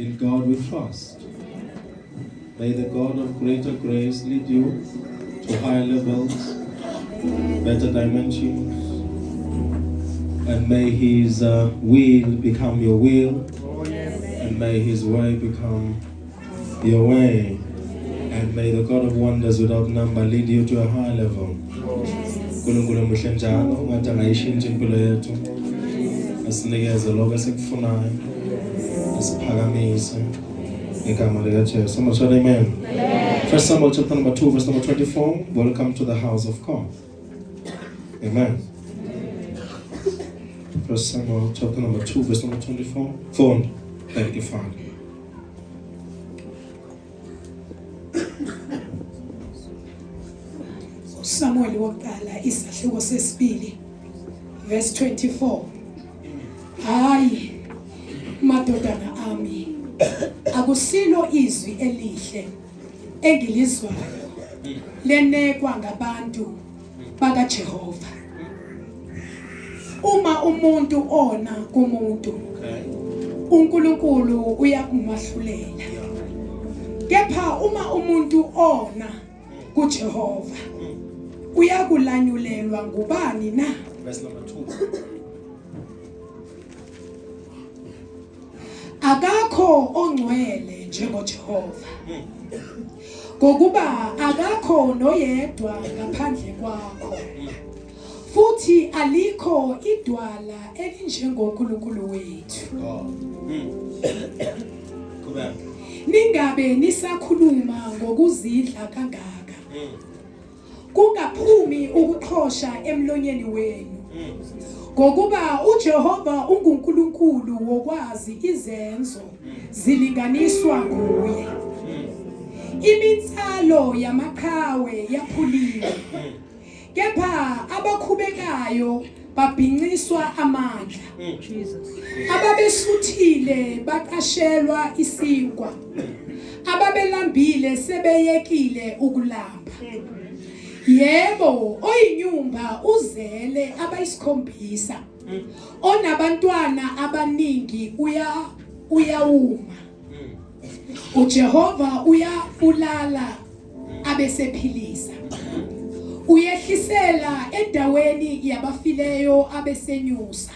In God we trust. May the God of greater grace lead you to higher levels, better dimensions, and may His will become your will, and may His way become your way, and may the God of wonders without number lead you to a higher level. Nkulunkulu muhle njalo ngathi angayishintsha impilo yethu, asinikeze lokho esikufunayo, asiphakamise ngegama lika Jesu. Somebody shout amen. First Samuel chapter number 2 verse number 24. Welcome to the house of God. Amen. First Samuel chapter number 2 verse number 24. Phone. Thank you, Father. Samuel wokuqala isahluko sesibili verse 24. Hayi madodana ami, akusilo izwi elihle engilizwayo lenekwa ngabantu baka Jehova. Uma umuntu ona kumuntu, uNkulunkulu uyakumahlulela. Kepha uma umuntu ona kuJehova, uyakulanyulelwa ngubani na? Verse number 2. Akakho ongcwele njengoJehova, ngokuba akakho noyedwa ngaphandle kwakho, futhi alikho idwala elinjengoNkulunkulu wethu. Ningabe nisakhuluma ngokuzidla kangaka, kungaphumi ukuxhosha emlonyeni wenu, ngokuba uJehova unguNkulunkulu wokwazi izenzo zilinganiswa nguye. Imitsalo yamaqhawe yaphuliwe, kepha abakhubekayo babhinciswa amandla. Ababesuthile baqashelwa isinkwa, ababelambile sebeyekile ukulamba. Yebo, oyinyumba uzele abayisikhombisa, onabantwana abaningi uyawuma. uJehova uyabulala abesephilisa, uyehlisela endaweni yabafileyo abesenyusa.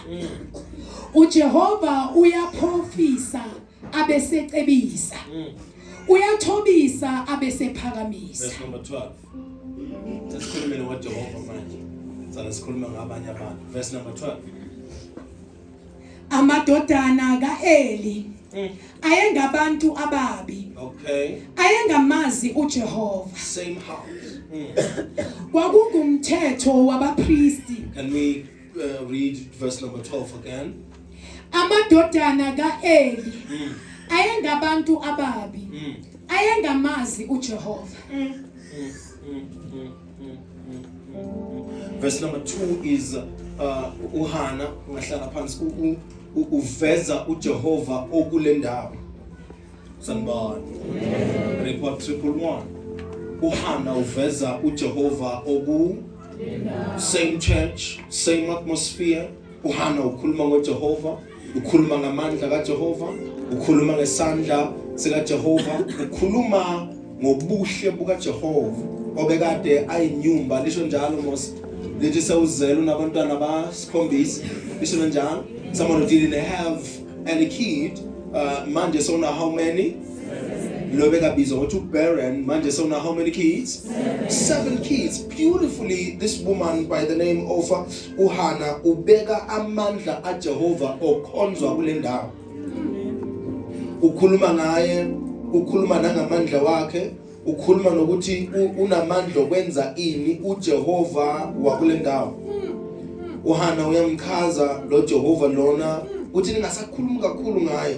uJehova uyaphofisa abesecebisa, uyathobisa abesephakamisa. Verse number 12. Sesikhulumeni ngoJehova manje. Sasikhuluma ngabanye abantu. Verse number 12. Amadodana kaEli ayengabantu ababi. Okay. Ayengamazi uJehova. Same house. Kwakungumthetho wabapristi. Can we read verse number 12 again? Amadodana kaEli ayengabantu ababi. Ayengamazi uJehova. Verse number 2 is uHana ngahlala phansi uveza uJehova okule ndawo. Sanibona. Report 111. uHana uveza uJehova oku same church, same atmosphere. uHana ukhuluma ngoJehova, ukhuluma ngamandla kaJehova, ukhuluma ngesandla sikaJehova, ukhuluma ngobuhle bukaJehova obekade ayinyumba. Lisho njalo mos lithi sewuzela unabantwana abasikhombisa. Lisho njalo someone who didn't have any kid, manje sona how many? Lobeka bizo ngokuthi barren. Manje sona how many kids? 7 kids. Beautifully, this woman by the name of uHana ubeka amandla aJehova okhonzwa kule ndawo. Ukhuluma ngaye, ukhuluma nangamandla wakhe, ukhuluma nokuthi unamandla okwenza ini uJehova wakule ndawo. uHana uyamchaza lo Jehova lona uthi ningasakhuluma kakhulu ngaye.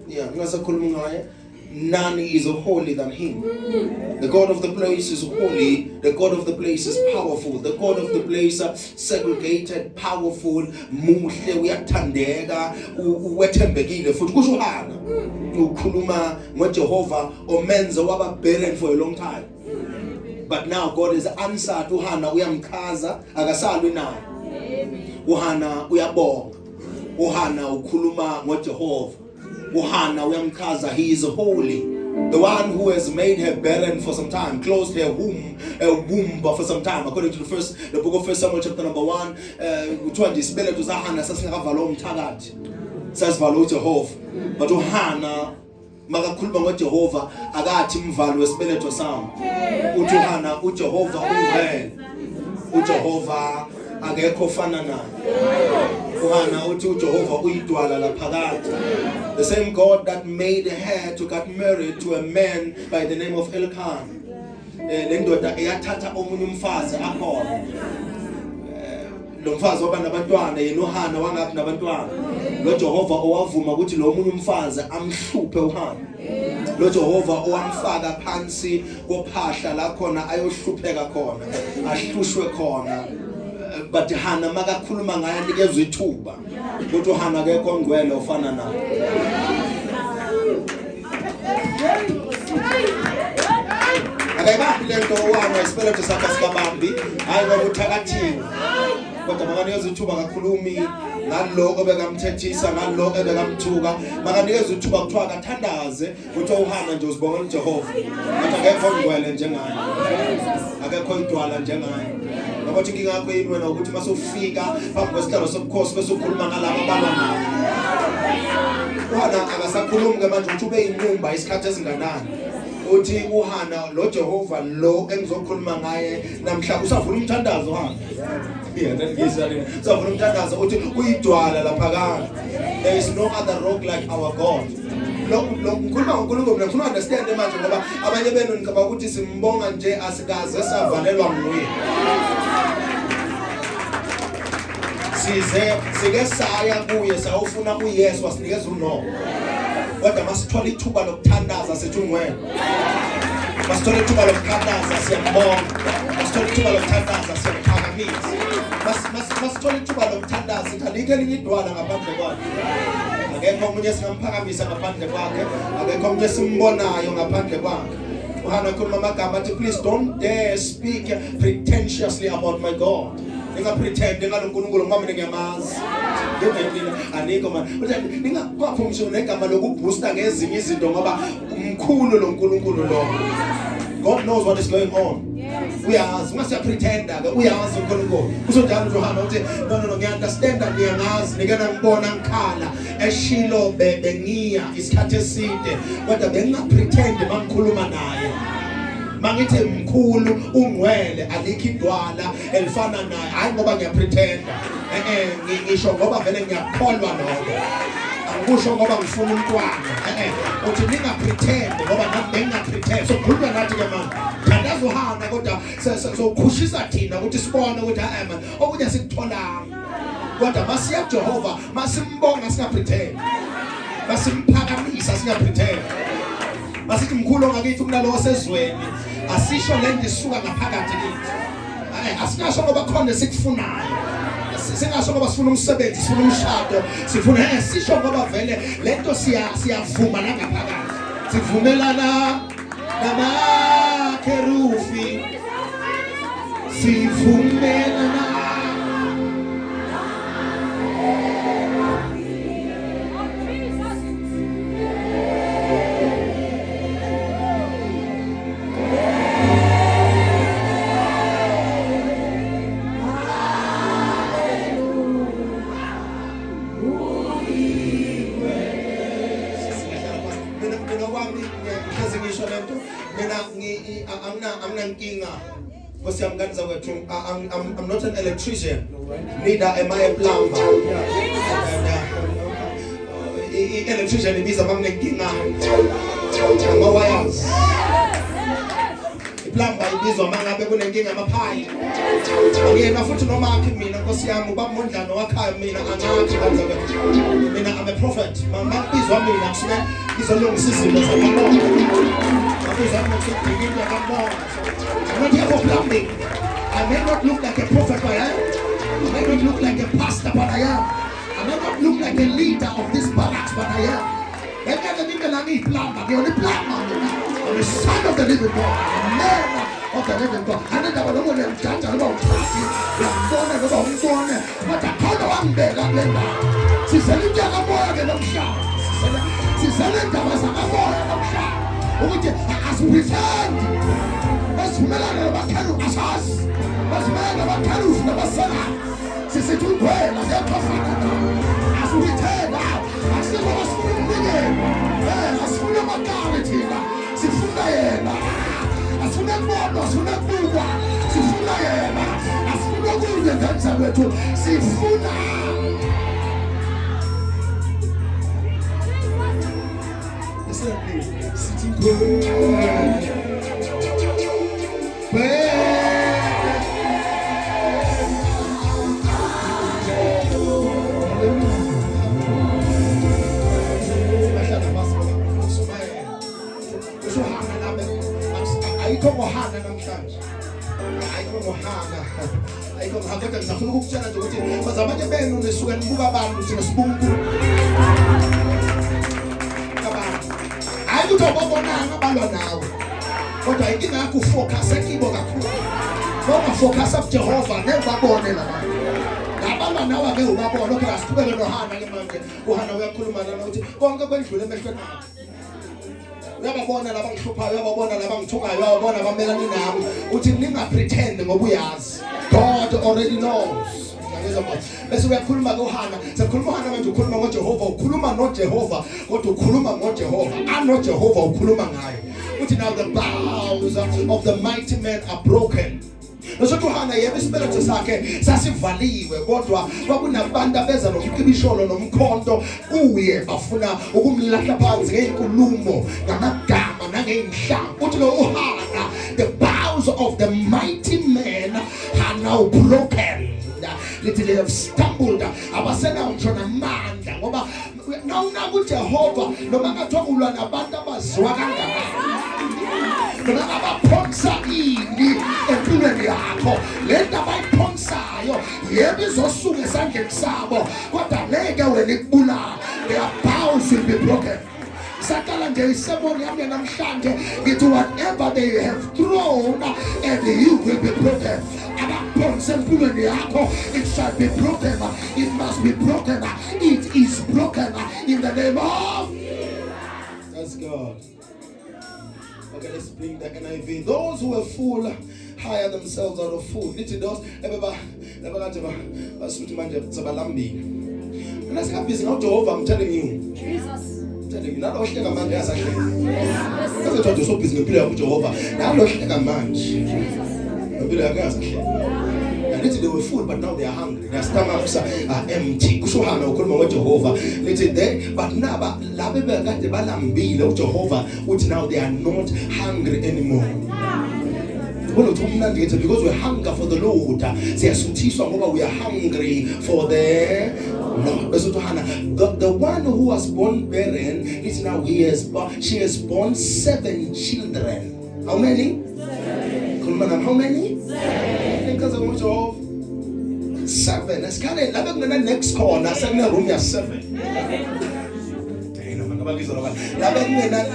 Ningasakhuluma ngaye. None is holy than him. The God of the place is holy. The God of the place is powerful. The God of the place segregated, powerful, muhle, uyathandeka, uwethembekile futhi kusho uHana. Ukhuluma ngoJehova omenza waba barren for a long time. But now God has answered uHana, uyamchaza akasalwi naye. uHana uyabonga. uHana ukhuluma ngoJehova. uHana uyamchaza, he is holy. The one who has made her barren for some time, closed her womb for some time. According to the book of 1 Samuel chapter number 1, kuthiwa nje isibeletho saHana sasingakavalwa umthakathi, sasivalwe uJehova. But uHana makakhuluma ngoJehova akathi mvalo wesibeletho sami. Uthi uHana uJehova ungcwele, uJehova akekho ofana naye. uHana uthi uJehova uyidwala laphakathi. The same God that made her to get married to a man by the name of Elkanah. Le ndoda eyathatha omunye umfazi akhona. Lo mfazi waba nabantwana, yena uHana wangabi nabantwana. Lo Jehova owavuma ukuthi lo omunye umfazi amhluphe uHana. Lo Jehova owamfaka phansi kophahla la khona ayohlupheka khona, ahlushwe khona. But Hana makakhuluma ngaye nikezwe ithuba ukuthi uHana akekho ongcwele ofana naye. Akayibambi lento owana isibeletho sakhe sikabambi, hayi ngoba uthakathiwe. Kodwa makanikeza ithuba kakhulumi ngalo obekamthethisa, ngalo obekamthuka, makanikeza ithuba kuthiwa akathandaze ukuthi uHana nje uzibongela uJehova. Kodwa akekho ongcwele njengaye, akekho idwala njengaye. Ukuthi inkinga yakho yini wena ukuthi mase ufika phambi kwesihlalo sobukhosi bese ukhuluma ngalabo abanganayo. uHana akasakhulumi ke manje ukuthi ube inqumba isikhathi esinganani. Uthi uHana lo Jehova lo engizokhuluma ngaye namhla usavula umthandazo uHana. Usavula umthandazo uthi uyidwala laphakade. There is no other rock like our God. Lo ngikhuluma ngoNkulunkulu ngifuna understand manje ngoba abanye benu ngicabanga ukuthi simbonga nje asikaze savalelwa nguye. Sike saya kuye sawufuna uYesu wasinikeza uNo. Kodwa masithola ithuba lokuthandaza sithi ungcwele. Masithola ithuba lokuthandaza siyambonga. Masithola ithuba lokuthandaza siyaphakamisa. Masithola ithuba lokuthandaza sithi alikho elinye idwala ngaphandle kwakhe. Akekho omunye singamphakamisa ngaphandle kwakhe, akekho omunye simbonayo ngaphandle kwakhe. uHana khuluma amagama athi please don't dare speak pretentiously about my God. Ninga-pretend ngaloNkulunkulu ngoba mina ngiyamazi. Anikho man. Ningakwaphi ngisho negama lokubooster ngezinye izinto ngoba umkhulu lo Nkulunkulu lo. God knows what is going on. Uyazi, ungasiyapretenda ke uyazi uNkulunkulu. Uzodala uJohana uthi no ngiyaunderstand ngiyangazi nikena ngibona ngikhala eShilo bengiya isikhathi eside kodwa bengingapretend mangikhuluma naye. Mangithi mkhulu ungcwele alikho idwala elifana naye, hayi ngoba ngiyapretenda. Ngisho ngoba vele ngiyakholwa lokho. Angisho ngoba ngifuna umntwana. Uthi ningapretend ngoba nami bengingapretend. So khuluma nathi ke manje. Thandaza uHana kodwa sokhushisa thina ukuthi sibone ukuthi hayi man okunye sikutholanga. Kodwa masiya Jehova masimbonga singapretend. Masimphakamisa singapretend. Masithi mkhulu ongakithi kunalo wasezweni asisho lento isuka ngaphakathi kithi. Asingasho ngoba khona sikufunayo. Singasho ngoba sifuna umsebenzi, sifuna umshado, sifuna sisho ngoba vele lento siyavuma la ngaphakathi. Sivumelana namakerufi. Sivumelana I'm not an electrician, neither am I a plumber. Electrician ibiza manginenkinga ama-wires. Plumber ibizwa mangabe kunenkinga amaphayili. Angiyena futhi noma akhe mina Nkosi yami ubaba uMondlane wakhaya mina angathi kanza mina I'm a prophet. Mangibizwa mina kusuke ngizolungisa izinto zamamoya. Ngibizwa ngokuthi ngiyabonga. I'm not here for plumbing. I may not look like a prophet, but I am. I may not look like a pastor, but I am. I may not look like a leader of this barracks, but I am. I'm the only plumber. I'm the son of the living God, the man of the living God. And then I don't want to judge about party. But I call the one bed and then she said, you can't go again. Sizele indaba zamamoya namhlanje ukuthi asipretend. Basivumelana nabakhelu asazi. Basivumelana nabakhelu nabasana. Sisithi ungwena ziyaqhafana. Asipretend. Asikho basifuna umnikelo. Asifuna amagama thina. Sifuna yena. Asifuna kubonwa, asifuna kubukwa. Sifuna yena. Asifuna kunye ngenza kwethu. Sifuna. Sitting good. Ayikho ngohana namhlanje. Ayikho ngohana. Ayikho ngohana kodwa ngizafuna ukukutshela nje ukuthi bazamanye benu nisuke nibuka abantu thina sibuka uNkulunkulu. Hayi ukuthi ababonanga balwa nawe. Kodwa inkinga yakho ufocus ekibo kakhulu. Uma focus up Jehova nebabone la. Labalwa nawe ake ubabone ukuthi asiqhubeke nohana ke manje. Uhana uyakhuluma nalo ukuthi konke kwendlule emehlweni akho. Uyababona labangihluphayo, uyababona labangithukayo, uyababona abamelani nami. Uthi ninga pretend ngoba uyazi. God already knows. Bese uyakhuluma kuHana, sekhuluma uHana manje ukhuluma ngoJehova, ukhuluma noJehova, kodwa ukhuluma ngoJehova. AnoJehova ukhuluma ngaye. Uthi now the bows of the mighty men are broken. Nosothi uHana yebo isibelethwa sakhe sasivaliwe kodwa kwakunabantu abeza nomqibisholo nomkhonto kuye bafuna ukumlahla phansi ngeinkulumo ngamagama nangeinhlamvu. Uthi lo uHana, the bows of the mighty men are now broken. Little they have stumbled. Abasenawo ngisho namandla ngoba nawuna kuJehova noma ngathiwa ulwa nabantu abaziwa kangakanani. Noma abaphonsa ini empilweni yakho. Le nto abayiphonsayo yebo izosuka esandleni sabo kodwa ngeke wena ikubulala. Their bows will be broken. Sakala nje iseboni yami namhlanje ngithi whatever they have thrown and you will be broken. It shall be broken. It must be broken. It is broken in the name of. That's God. Okay, let's bring the NIV. Those who are full hire themselves out of food. Little those I'm telling you. Jesus. Telling you, not all shake a man as I say. That's what you're so busy with Jehovah. Now, no shake a man. They were full, but now they are hungry. Their stomachs are empty. Jehovah. But now, Jehovah, which now they are not hungry anymore. Because we hunger for the Lord. We are hungry for the Lord. The one who was born barren is now she has born 7 children. How many? 7. How many? 7. Let's kind of the next corner. 7 room 7.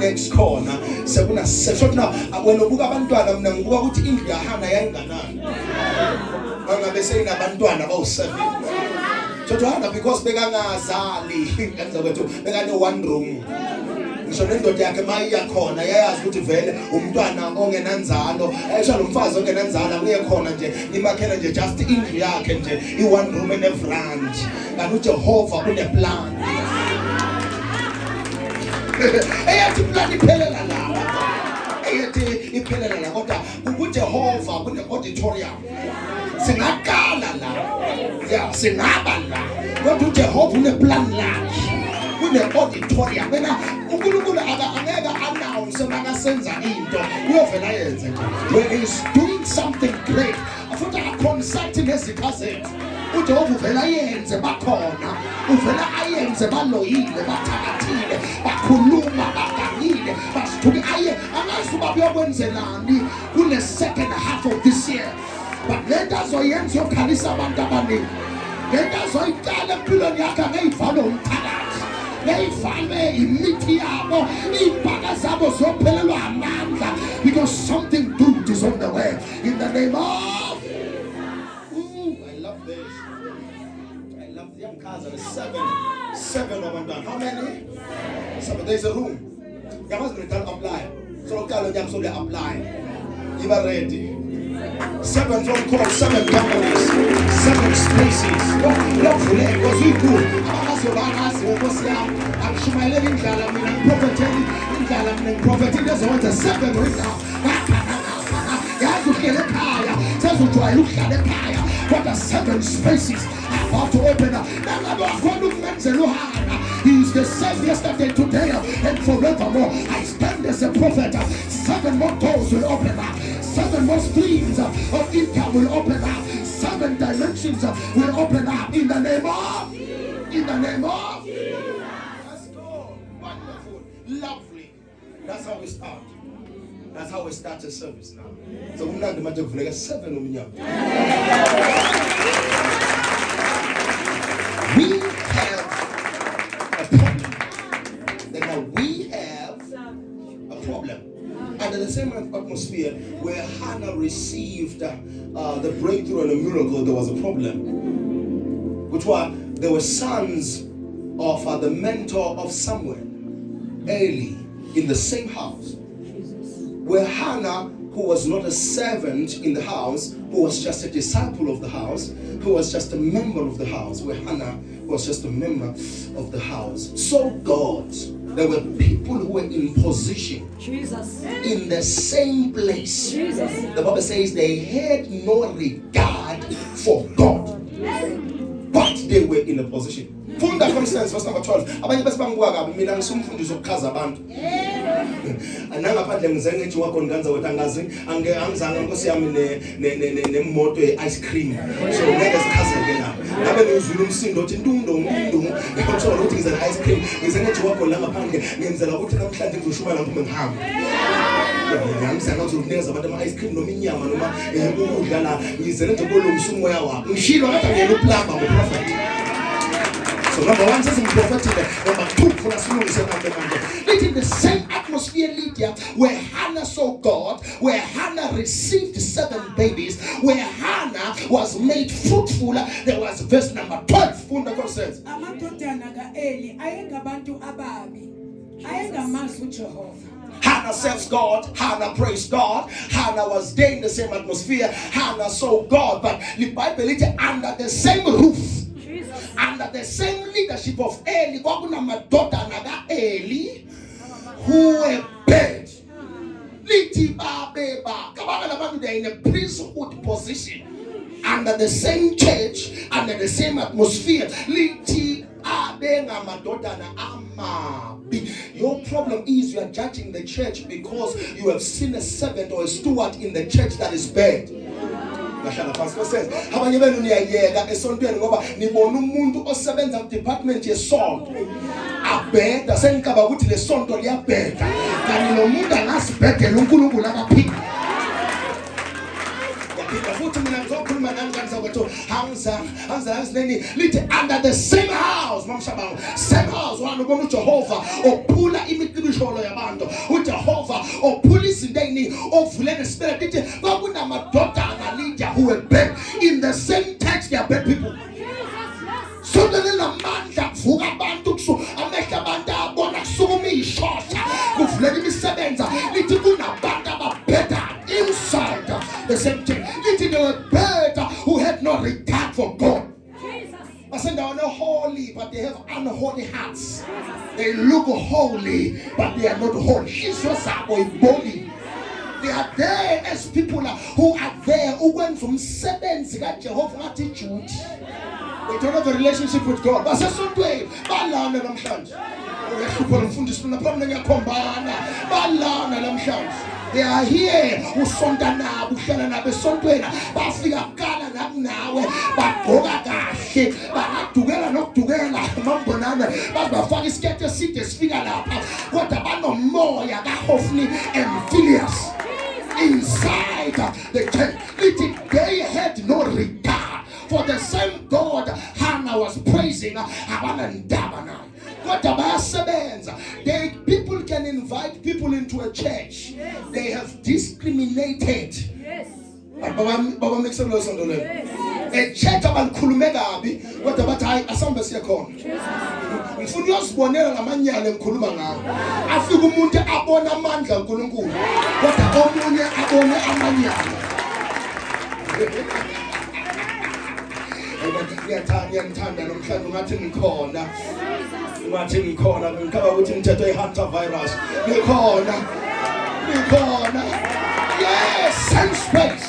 Next corner. So now when you buka abantwana mina ngibuka ukuthi indlu yaHana yayinganani. Mangabe seyina abantwana bawu7. So Hana because bekangazali kanza kwethu bekane 1 room. Ngisho nendoda yakhe mayiya khona yayazi ukuthi vele umntwana ongenanzalo ayisho lo mfazi ongenanzalo akuye khona nje nimakhela nje just indlu yakhe nje i1 room and a front. Kanti uJehova une plan. Eyathi plan iphelela la. Eyathi iphelela la kodwa uJehova kune auditorium. Singaqala la. Yeah, singaba la. Kodwa uJehova une plan lakhe. Kune auditorium. Wena uNkulunkulu angeke announce makasenza into. Uyovela yenze nje. When he's doing something great, afuthi aconsult nezikha zethu. uJehova uvela yenze bakhona, uvela ayenze baloyile, bathakathile, bakhuluma, bagangile, basithuke aye angazi uba buyokwenzelani kule second half of this year. But let us oyenze yokhalisa abantu abaningi. Let us oyiqala empilweni yakhe ngeyivalo umthakathi. Ngeyivale imithi yabo, impaka zabo zophelelwa amandla because something good is on the way in the name of Seven of them done. How many? So there's a room. You must apply. So they apply. You are ready. 7 phone calls, 7 companies, 7 spaces. Look for it, because we cool. I'm sure my living prophet doesn't want a 7 right now. What are 7 spaces about to open up? He is the same yesterday, today, and forevermore. I stand as a prophet. 7 more doors will open up. 7 more streams of income will open up. 7 dimensions will open up in the name of. In the name of. Let's go. Wonderful. Lovely. That's how we start. That's how we start the service now. So we're not going to make 7 We have a problem. Then we have a problem. And in the same atmosphere where Hannah received the breakthrough and the miracle, there was a problem. Which was, there were sons of the mentor of Samuel, Eli, in the same house. Where Hannah, who was not a servant in the house, who was just a disciple of the house, who was just a member of the house, where Hannah was just a member of the house. So God, there were people who were in position, Jesus, in the same place. Jesus. The Bible says they had no regard for God, but they were in a position. Funda for instance, verse number 12. Abanye besibangwa kabi mina ngisumfundisi okuchaza abantu. Anangaphandle ngizenge ethi wakho nganza wethu angazi angizanga Nkosi yami nemoto ye-ice cream. So ngeke sichazeke lapho. Ngabe ngizwile umsindo othi ndungu ngiyothola ukuthi ngizela ice cream. Ngizenge ethi wakho la ngaphandle ngenzela ukuthi namhlanje ngizoshuma lapho ngihamba. Ngiyamsanga ukuthi ukunikeza abantu ama-ice cream noma inyama noma ukudla la ngizele nje kolungisa umoya wakho. Ngishilo ngathi ngiyela uplamba ngoprophet. So number 1 says in prophetic, number 2 for us it's in the same atmosphere, Lydia, where Hannah saw God, where Hannah received 7 babies, where Hannah was made fruitful. There was verse number 12. Funda says, Hannah serves God, Hannah praised God, Hannah was there in the same atmosphere, Hannah saw God, but the Bible is under the same roof. Under the same leadership of Eli, Eli, who were bad. They're in a priesthood position, under the same church, under the same atmosphere. Your problem is you are judging the church because you have seen a servant or a steward in the church that is bad. Says, abanye benu niyayeka esontweni ngoba nibona umuntu osebenza ku department yesonto abheda senikaba ukuthi le sonto liyabheda kanti lo muntu angasibhedela uNkulunkulu akaphila. Futhi mina ngizokhuluma nani kanizawethu lithi under the same house mamshabango same house wanu ubona uJehova ophula imicibisholo yabantu uJehova ophula izinto eziningi ovule nespirit lithi kwakunamadodana Lydia who were bad in the same text. They are bad people. So namandla kuvuka abantu amehla abantu abona kusukuma ishosha kuvuleka imisebenza lithi kunabantu ababheda inside the same thing. Lithi they were bad who had no regard for God. I said they are not holy, but they have unholy hearts. They look holy, but they are not holy. They are there as people who are there who went from seventh to Jehovah attitude. They don't have a relationship with God. But they are here usondana buhlala nabesontweni bafika kala nawe bagoka kahle bangadukela nokudukela mambonana bazibafaka isikete eside sifika lapha kodwa banomoya kaHofni and Phineas inside the church. They had no regard for the same God Hannah was praising. People can invite people into a church. Yes. They have discriminated. Yes. Baba make some noise on the left. echurch abalikhulume kabi kodwa bathi hayi asambe siye khona. Ngifuna uyosibonela ngamanyala engikhuluma ngawo. Afika umuntu abona amandla kaNkulunkulu kodwa omunye abone amanyala. Ngiyangithanda namhlanje ngathi ngikhona. Ngathi ngikhona ngikaba ukuthi ngithethe i-Hunter virus. Ngikhona. Yes, same space.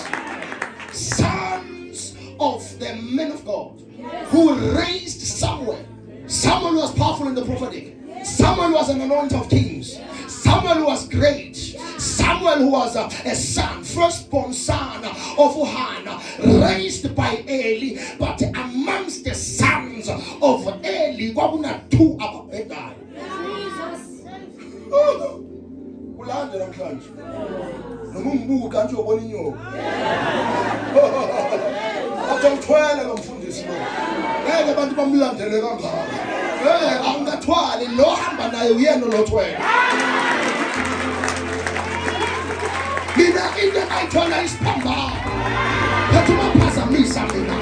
Sons of the men of God who raised Samuel. Samuel was powerful in the prophetic. Samuel was an anointed of kings. Samuel was great. Samuel, who was a son, firstborn son of Hannah, raised by Eli. But amongst the sons of Eli, kwakuna two ababhedayo. Ulande namhlanje. Noma ungibuka kanje ubona inyoka. Athwele lo mfundisi lo. Ngeke abantu bamlandele kangaka. Angathwali lo hamba naye uyena lo thwele. Mina into ayithola isiphambano. Phethu baphazamisa mina.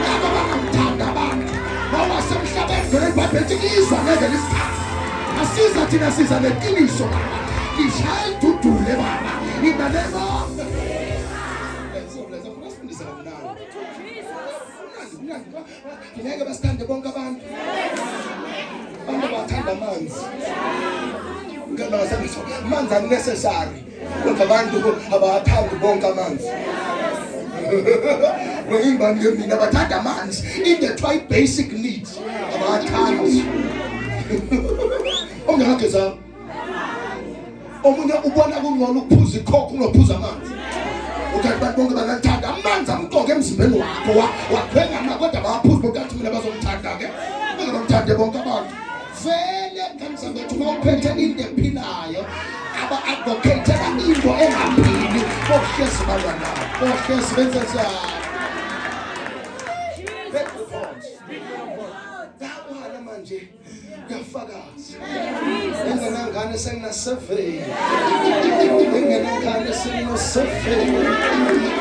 Laba bangamthanda abantu. Ngoba semhlabeni ngeke babhethi izwa ngeke lisikhathi. Asiza thina siza neqiniso baba. Ishaya idudule baba. Inanema. Ngeke basithande bonke abantu. Abantu bathanda amanzi. Ngeke basabiso amanzi unnecessary. Kodwa abantu abathanda bonke amanzi. Ngoyingani mina bathanda amanzi. Into try basic needs. Abathanda. Ongakageza. Omunye ubona kungcono ukuphuza ikhokho kunophuza amanzi. Ukathi abantu bonke bangathanda amanzi amqoke emzimbeni wakho wakhwenga amakodwa baphuza ukuthi mina bazomthanda ke bazomthanda bonke abantu vele kanizabethu mawuphethe into ephilayo aba advocate into engaphili bohlezi balwana bohlezi benza njani dawana manje yafakaza engenangane senginaseveni engenangane senginoseveni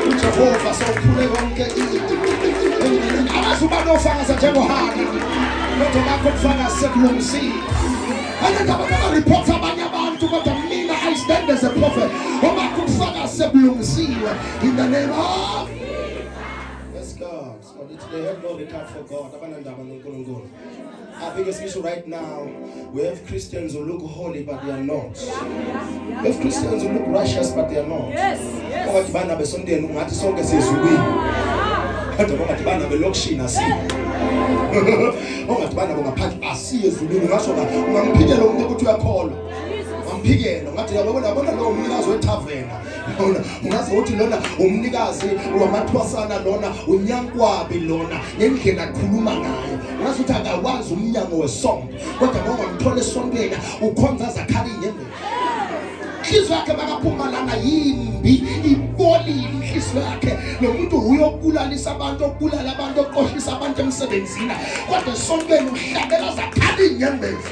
uJehova sawuphule konke abazuba nofakaza njengoHana kodwa bakho kufakaza sekulungisile abantu abareports abanye abantu kodwa mina I stand as a prophet bakho kufakaza sekulungisiwe in the name of God. So they have no regard for God. Our biggest issue right now, we have Christians who look holy but they are not. We have Christians who look righteous but they are not. Yes. Mpikelo ngathi yabona lo umnikazi wethavena ungaze uthi lona umnikazi wamathwasana lona unyankwabi lona ngendlela akhuluma ngayo ungaze uthi akawazi umnyango wesonto kodwa ngoba ngithola esontweni ukhonza zakhali inyembezi inhliziyo yakhe bakaphuma lana yimbi ibolile inhliziyo yakhe nomuntu uyokulalisa abantu okubulala abantu oqoshisa abantu emsebenzini kodwa esontweni uhlabela zakhali inyembezi.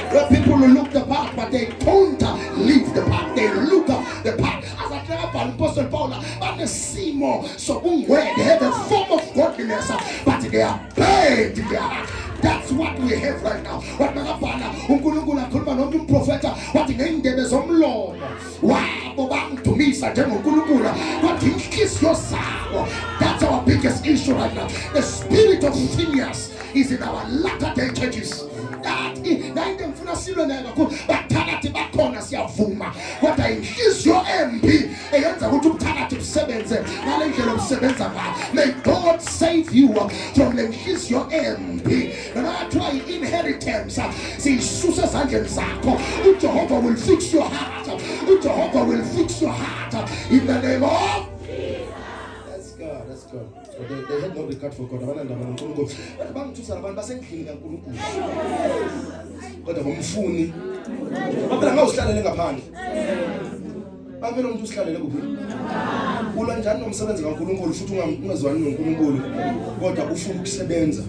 Where people look the part, but they don't live the part. They look the part. As I tell about Apostle Paul, but they see more. So they have a form of godliness, but they are bad in their heart. That's what we have right now. What Magapana, Unkulunkula Kulma, no prophet, what in England is Lord. Wow, Bobang to me, Sajam Unkulunkula. What in kiss your soul. That's our biggest issue right now. The spirit of Phineas is in our latter day churches. That nainde mfuna silo nalo bathakathi bakhona siyavuma kodwa inhliziyo embi eyenza ukuthi ubuthakathi busebenze ngale ndlela obusebenza ngayo. May God save you from the inhliziyo embi ngathiwa i-inheritance siyisusa ezandleni zakho. uJehova will fix your heart. uJehova will fix your heart in the name of That's good. So they had no regard for God. Abana ndaba noNkulunkulu. But bangithusa abantu basendlini kaNkulunkulu. Kodwa bomfuni. Baphela ngawusihlalele ngaphandle. Bavela umuntu usihlalele kuphi? Ulwa njani nomsebenzi kaNkulunkulu futhi ungazwani noNkulunkulu kodwa ufuna ukusebenza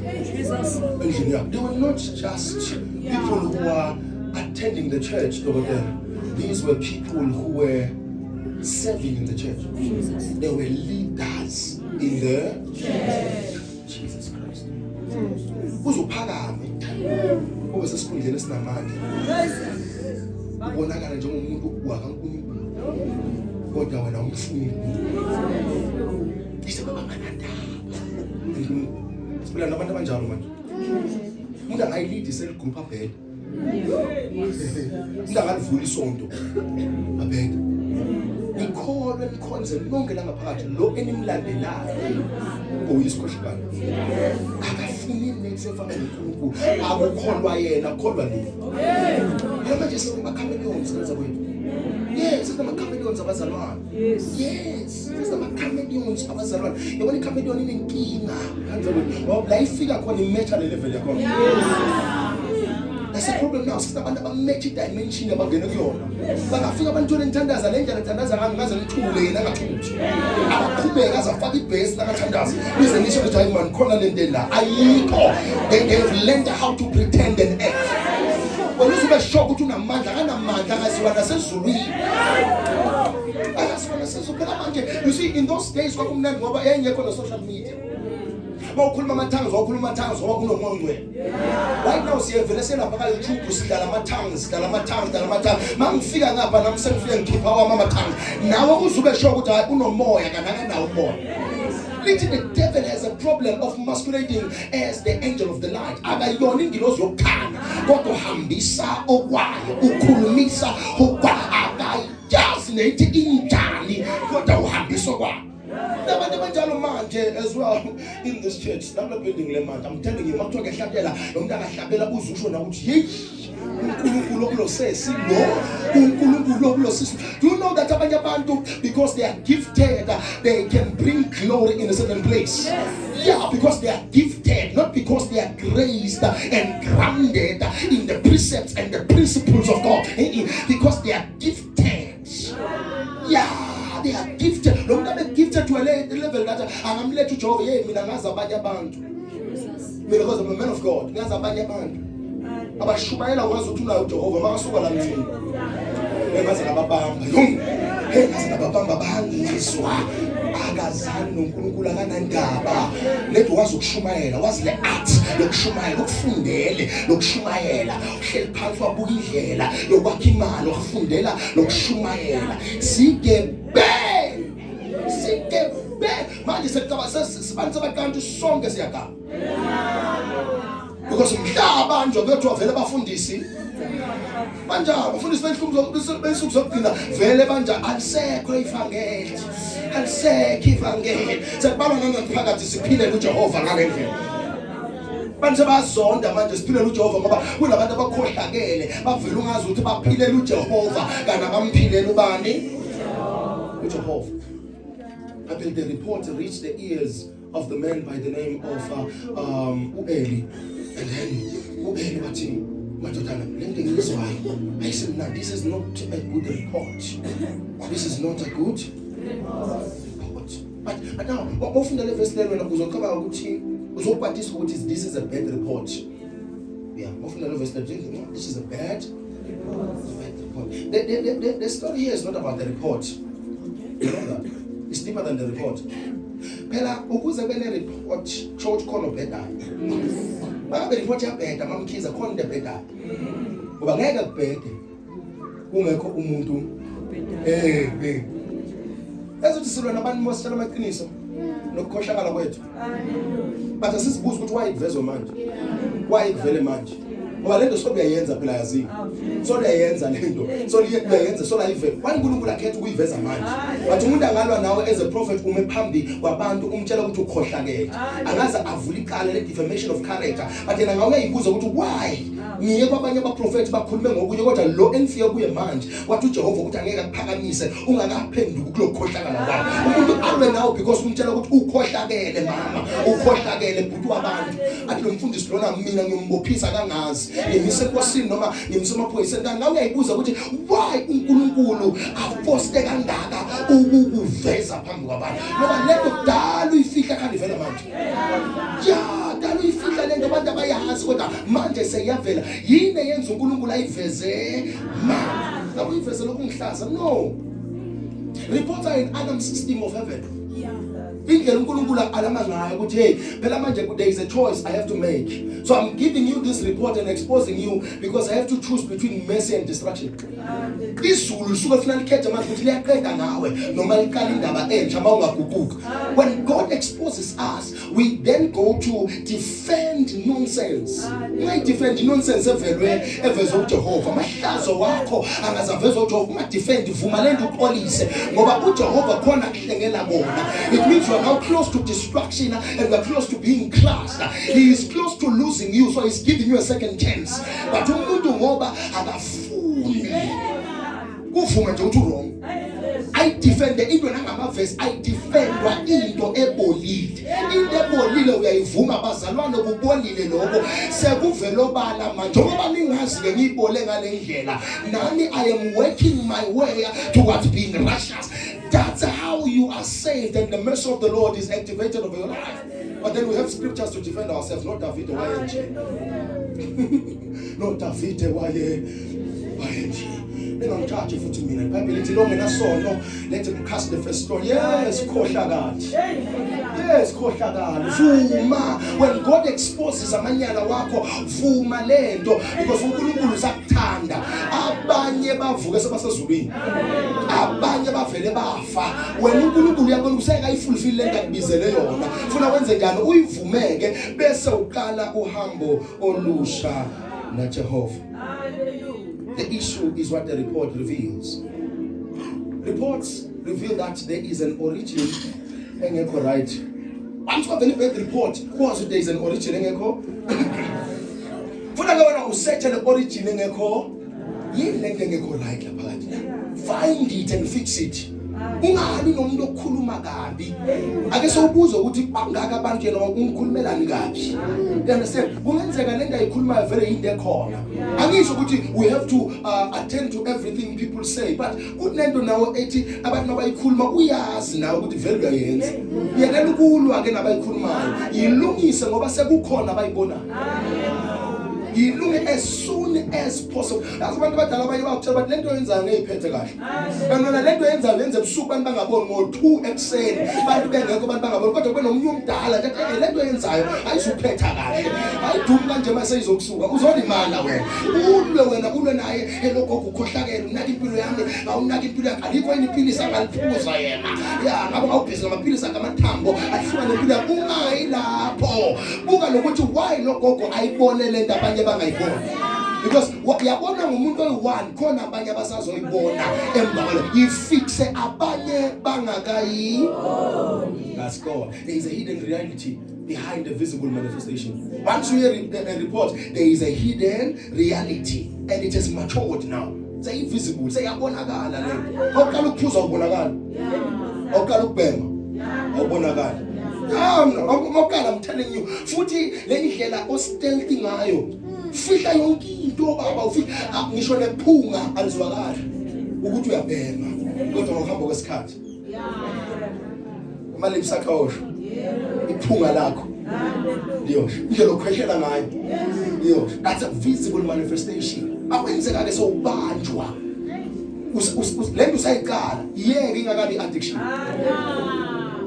endlini yakho. They were not just people who are attending the church over there. These were people who were serving in the church. They were leaders in the church. Jesus Christ. Uzophakame ube sesikhundleni esinamandla. Ubonakala njengomuntu wakaNkulunkulu kodwa wena umfundi. Isebe banganandaba. Siphila nabantu abanjalo manje. Umuntu angayilidi cell group abheke. Umuntu angalivula isonto abheke. Ikholwe likhonze lonke la ngaphakathi lo enimlandelayo oyisikhohlakala. Akafuni next efana noNkulunkulu. Akukholwa yena, akukholwa nini. Yena manje sinema chameleons senza kwethu. Yes, sinema chameleons abazalwane. Yes, sinema chameleons abazalwane. Yabona chameleon inenkinga. Kanjalo la ifika khona imatch le level yakho. That's a problem now. Sister abantu abamatch dimension abangena kuyona. Bangafika abantu enthandaza le ndlela thandaza ngaze ngithule yena ngathuthi. Abaqhubeka azafaka ibase nakathandaza. Bize nisho ukuthi hayi man khona le ndlela ayikho. They've learned how to pretend and act. When you be shocked ukuthi unamandla kanamandla akaziwa nasezulwini. Akaziwa nasezulwini manje. You see in those days kwakumnandi ngoba yayingekho na social media. Bawukhuluma amathanga wakunomongwe. Right now siyevele selapha ka YouTube sidala amathanga. Mangifika ngapha nami sengifike ngikhipha wami amathanga. Nawe uzube sure ukuthi hayi unomoya kanaka nawo umoya. Literally the devil has a problem of masquerading as the angel of the light. Akayona ingilosi yokukhanya kodwa uhambisa okwayo, ukhulumisa okwayo. Akayazi nethi injani kodwa uhambisa okwayo. Nabantu abanjalo manje as well in this church. Lapha building le manje. I'm telling you, makuthiwa kehlabela lo muntu akahlabela uzusho na ukuthi hey uNkulunkulu okulosesi lo uNkulunkulu okulosisi. Do you know that abanye abantu because they are gifted they can bring glory in a certain place? Yes. Yeah, because they are gifted, not because they are graced and grounded in the precepts and the principles of God. Because they are gifted. Yeah. They are gifted. Long time gifted to a level that I'm let you Jehovah. Yeah, mina ngaza abanye abantu. Because I'm a man of God. Ngaza abanye abantu. Abashumayela wazi ukuthi unayo Jehovah makasuka la mthini. Ngaza nababamba. Ngaza nababamba bangizwa. Akazani noNkulunkulu akanandaba. Lethu wazi ukushumayela, wazi le art yokushumayela, ukufundele lokushumayela. Uhleli phansi wabuka indlela yokwakha imali, ukufundela lokushumayela. Manje sekutaba sibantu abakantu sonke siyagaba. Because mhlaba nje bethu vele abafundisi. Manje abafundisi bensuku zokugcina vele manje alisekho ivangeli. Alisekho ivangeli. Sekubala nangaphakathi siphile uJehova ngale ndlela. Manje bazonda manje siphile uJehova ngoba kunabantu abakhohlakele bavela ungazi ukuthi baphile uJehova kana bamphilela ubani? uJehova. Until the report reached the ears of the man by the name of Eli. And then Eli wathi madodana lento ngizwayo. I said, "No, this is not a good report. This is not a good report." But now, often the verse there when uzoqaba ukuthi uzophathisa ukuthi this is a bad report. Yeah, often the verse there this is a bad report. The story here is not about the report. You know that? It's deeper than the report. Phela ukuze bene report church khona bheda. Baka report yabheda mamkhiza khona bheda. Ngoba ngeke kubhede kungekho umuntu ezothi silwe nabantu mositshela amaqiniso nokukhohlakala kwethu. But asisibuza ukuthi why ivezo manje? Why ivele manje? Ngoba lento sokuyayenza phela yazi. Sokuyayenza lento. Sokuyayenza solayivele. Why uNkulunkulu akhetha ukuyiveza manje? But umuntu angalwa nawe as a prophet ume phambi kwabantu umtshela ukuthi ukhohlakele. Angaze avula ikhala le defamation of character. But yena ngawe uyibuza ukuthi why? Ngiye kwabanye abaprofeti bakhulume ngokunye kodwa lo enfike kuye manje wathi uJehova ukuthi angeke akuphakamise ungakaphenduki kulokhohlakala kwakho. Umuntu alwe nawe because umtshela ukuthi ukhohlakele mama, ukhohlakele bhuti wabantu. Athi lo mfundisi lona mina ngiyombophisa kangazi. Ngimise enkosini noma ngimise emaphoyiseni kanti ngawe uyayibuza ukuthi why uNkulunkulu afoste kangaka ukuveza phambi kwabantu. Ngoba lento kudala uyifihla kanti vela manje. Yeah, dala uyifihla lento abantu abayazi kodwa manje seyavela. Yini yenza uNkulunkulu ayiveze manje? Akuyiveze lokungihlaza. No. Reports are in Adam's system of heaven. Yeah. indlela uNkulunkulu alama ngayo ukuthi hey phela manje there is a choice I have to make. So I'm giving you this report and exposing you because I have to choose between mercy and destruction. Izulu lisuke funa likhethe manje ukuthi liyaqeda ngawe noma liqala indaba entsha mawungaguquka. When God exposes us, we then go to defend nonsense. Why defend nonsense evezwe uJehova? Amahlazo wakho angazavezwa uJehova. Uma defend vuma lento uxolise ngoba uJehova khona kuhlengela bona. It means you are now close to destruction and you are close to being crushed. He is close to losing you, so he's giving you a second chance. But umuntu ngoba akafuni kuvuma nje uthi wrong. I defend into nangamavesi, I defendwa into ebolile. Into ebolile uyayivuma bazalwane kubolile lokho sekuvela obala manje ngoba ningazi ke ngibole ngale ndlela nami I am working my way towards being righteous. That's how you are saved and the mercy of the Lord is activated over your life. But then we have scriptures to defend ourselves, not David wayenje. Not David wayenje. Ngicathe futhi mina iBhayibheli lithi lo ngenasono let him cast the first stone. Yes, khohlakala. Yes, khohlakala. Vuma when God exposes amanyala wakho, vuma lento because uNkulunkulu usakuthanda. Abanye bavuke sebasezulwini. Abanye bavele bafa. Wena uNkulunkulu uyabona useka ifulfill lento akubizele yona. Ufuna wenze njani? Uyivumeke bese uqala uhambo olusha naJehova. The issue is what the report reveals. Reports reveal that there is an origin engekho right. Once you have any bad report, because there is an origin engekho. Funa ngona usearch the origin engekho. Yini lento engekho right la phakathi. Find it and fix it. Ungabi nomuntu okhuluma kabi. Ake sowubuza ukuthi bangaka abantu yena ungikhulumelani kabi. You understand? Kungenzeka lento ayikhuluma vele into ekhona. Angisho ukuthi we have to attend to everything people say, but kunento nawo ethi abantu abayikhuluma uyazi nawe ukuthi vele uyayenza. Yekela ukulwa ke nabayikhulumayo. Yilungise ngoba sekukhona abayibonayo. Yilunge as soon as possible. That's abantu abadala abanye bakuthela bathi lento yenzayo ngeyiphethe kahle. Kanona lento yenzayo yenze ebusuku abantu bangaboni ngo2 ekseni. Abantu bengekho abantu bangaboni kodwa kube nomunye umdala ethi lento yenzayo ayisuphetha kahle. Ayidumi kanje mase izokusuka. Uzolimala wena. Ulwe naye elokho ukukhohlakela unaka impilo yami, awunaka impilo yakhe. Alikho inipilisi angaliphuza yena. Ya ngabe awubhizi ngamaphilisi akamathambo ahlukane impilo yakhe ungayi lapho. Buka lokuthi why logogo ayibone lento abanye bangayibona. Because what yabona ngumuntu oyi1 khona abanye abasazoyibona emva kwalo ifixe abanye bangakayi. That's God. There is a hidden reality behind the visible manifestation. Once you hear a report, there is a hidden reality and it is matured now. Say invisible, say yabonakala le. Awuqala ukuphuza ubonakala. Awuqala ukubhema. Awubonakala. I'm telling you, futhi le ndlela ostelthi ngayo. Fihla yonke into baba ufika ngisho nephunga alizwakala ukuthi uyabhema kodwa ngokuhamba kwesikhathi. Imali ibisakawosho. Iphunga lakho. Ndiyosho. Indlela okhwehlela ngayo. Ndiyosho. That's a visible manifestation. Akwenzeka ke sowubanjwa. Lento usayiqala yeke ingakabi addiction.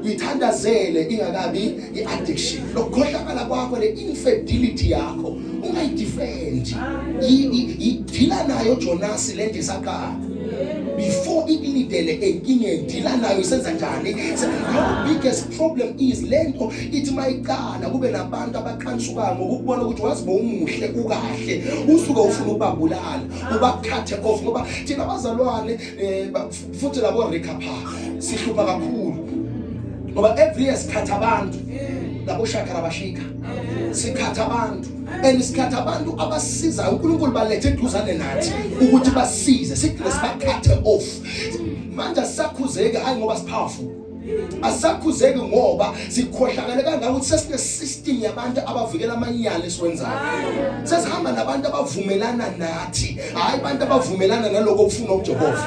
Ithandazele ingakabi iaddiction. Lokhohlakala kwakho le infidelity yakho ungayidefend. Idila nayo Jonas lento isaqala. Before ikunidele enkingeni dila nayo isenza njani? Your biggest problem is lento ithi mayiqala kube nabantu abaqhanshuka ngokubona ukuthi wazibo umuhle ukahle usuke ufuna ukubabulala ubakhathe off ngoba thina abazalwane futhi labo recapa sihlupha kakhulu. Ngoba every year sikhatha abantu labo shakara bashika sikhatha abantu and sikhatha abantu abasiza uNkulunkulu balethe eduzane nathi ukuthi basize sithi sibakhathe off. Manje asakhuzeke hayi ngoba sipowerful, asakhuzeke ngoba sikhohlakale kangaku ukuthi sesine system yabantu abavikela amanyala esiwenzayo. Sesihamba nabantu abavumelana nathi hayi abantu abavumelana naloko okufuna uJehova.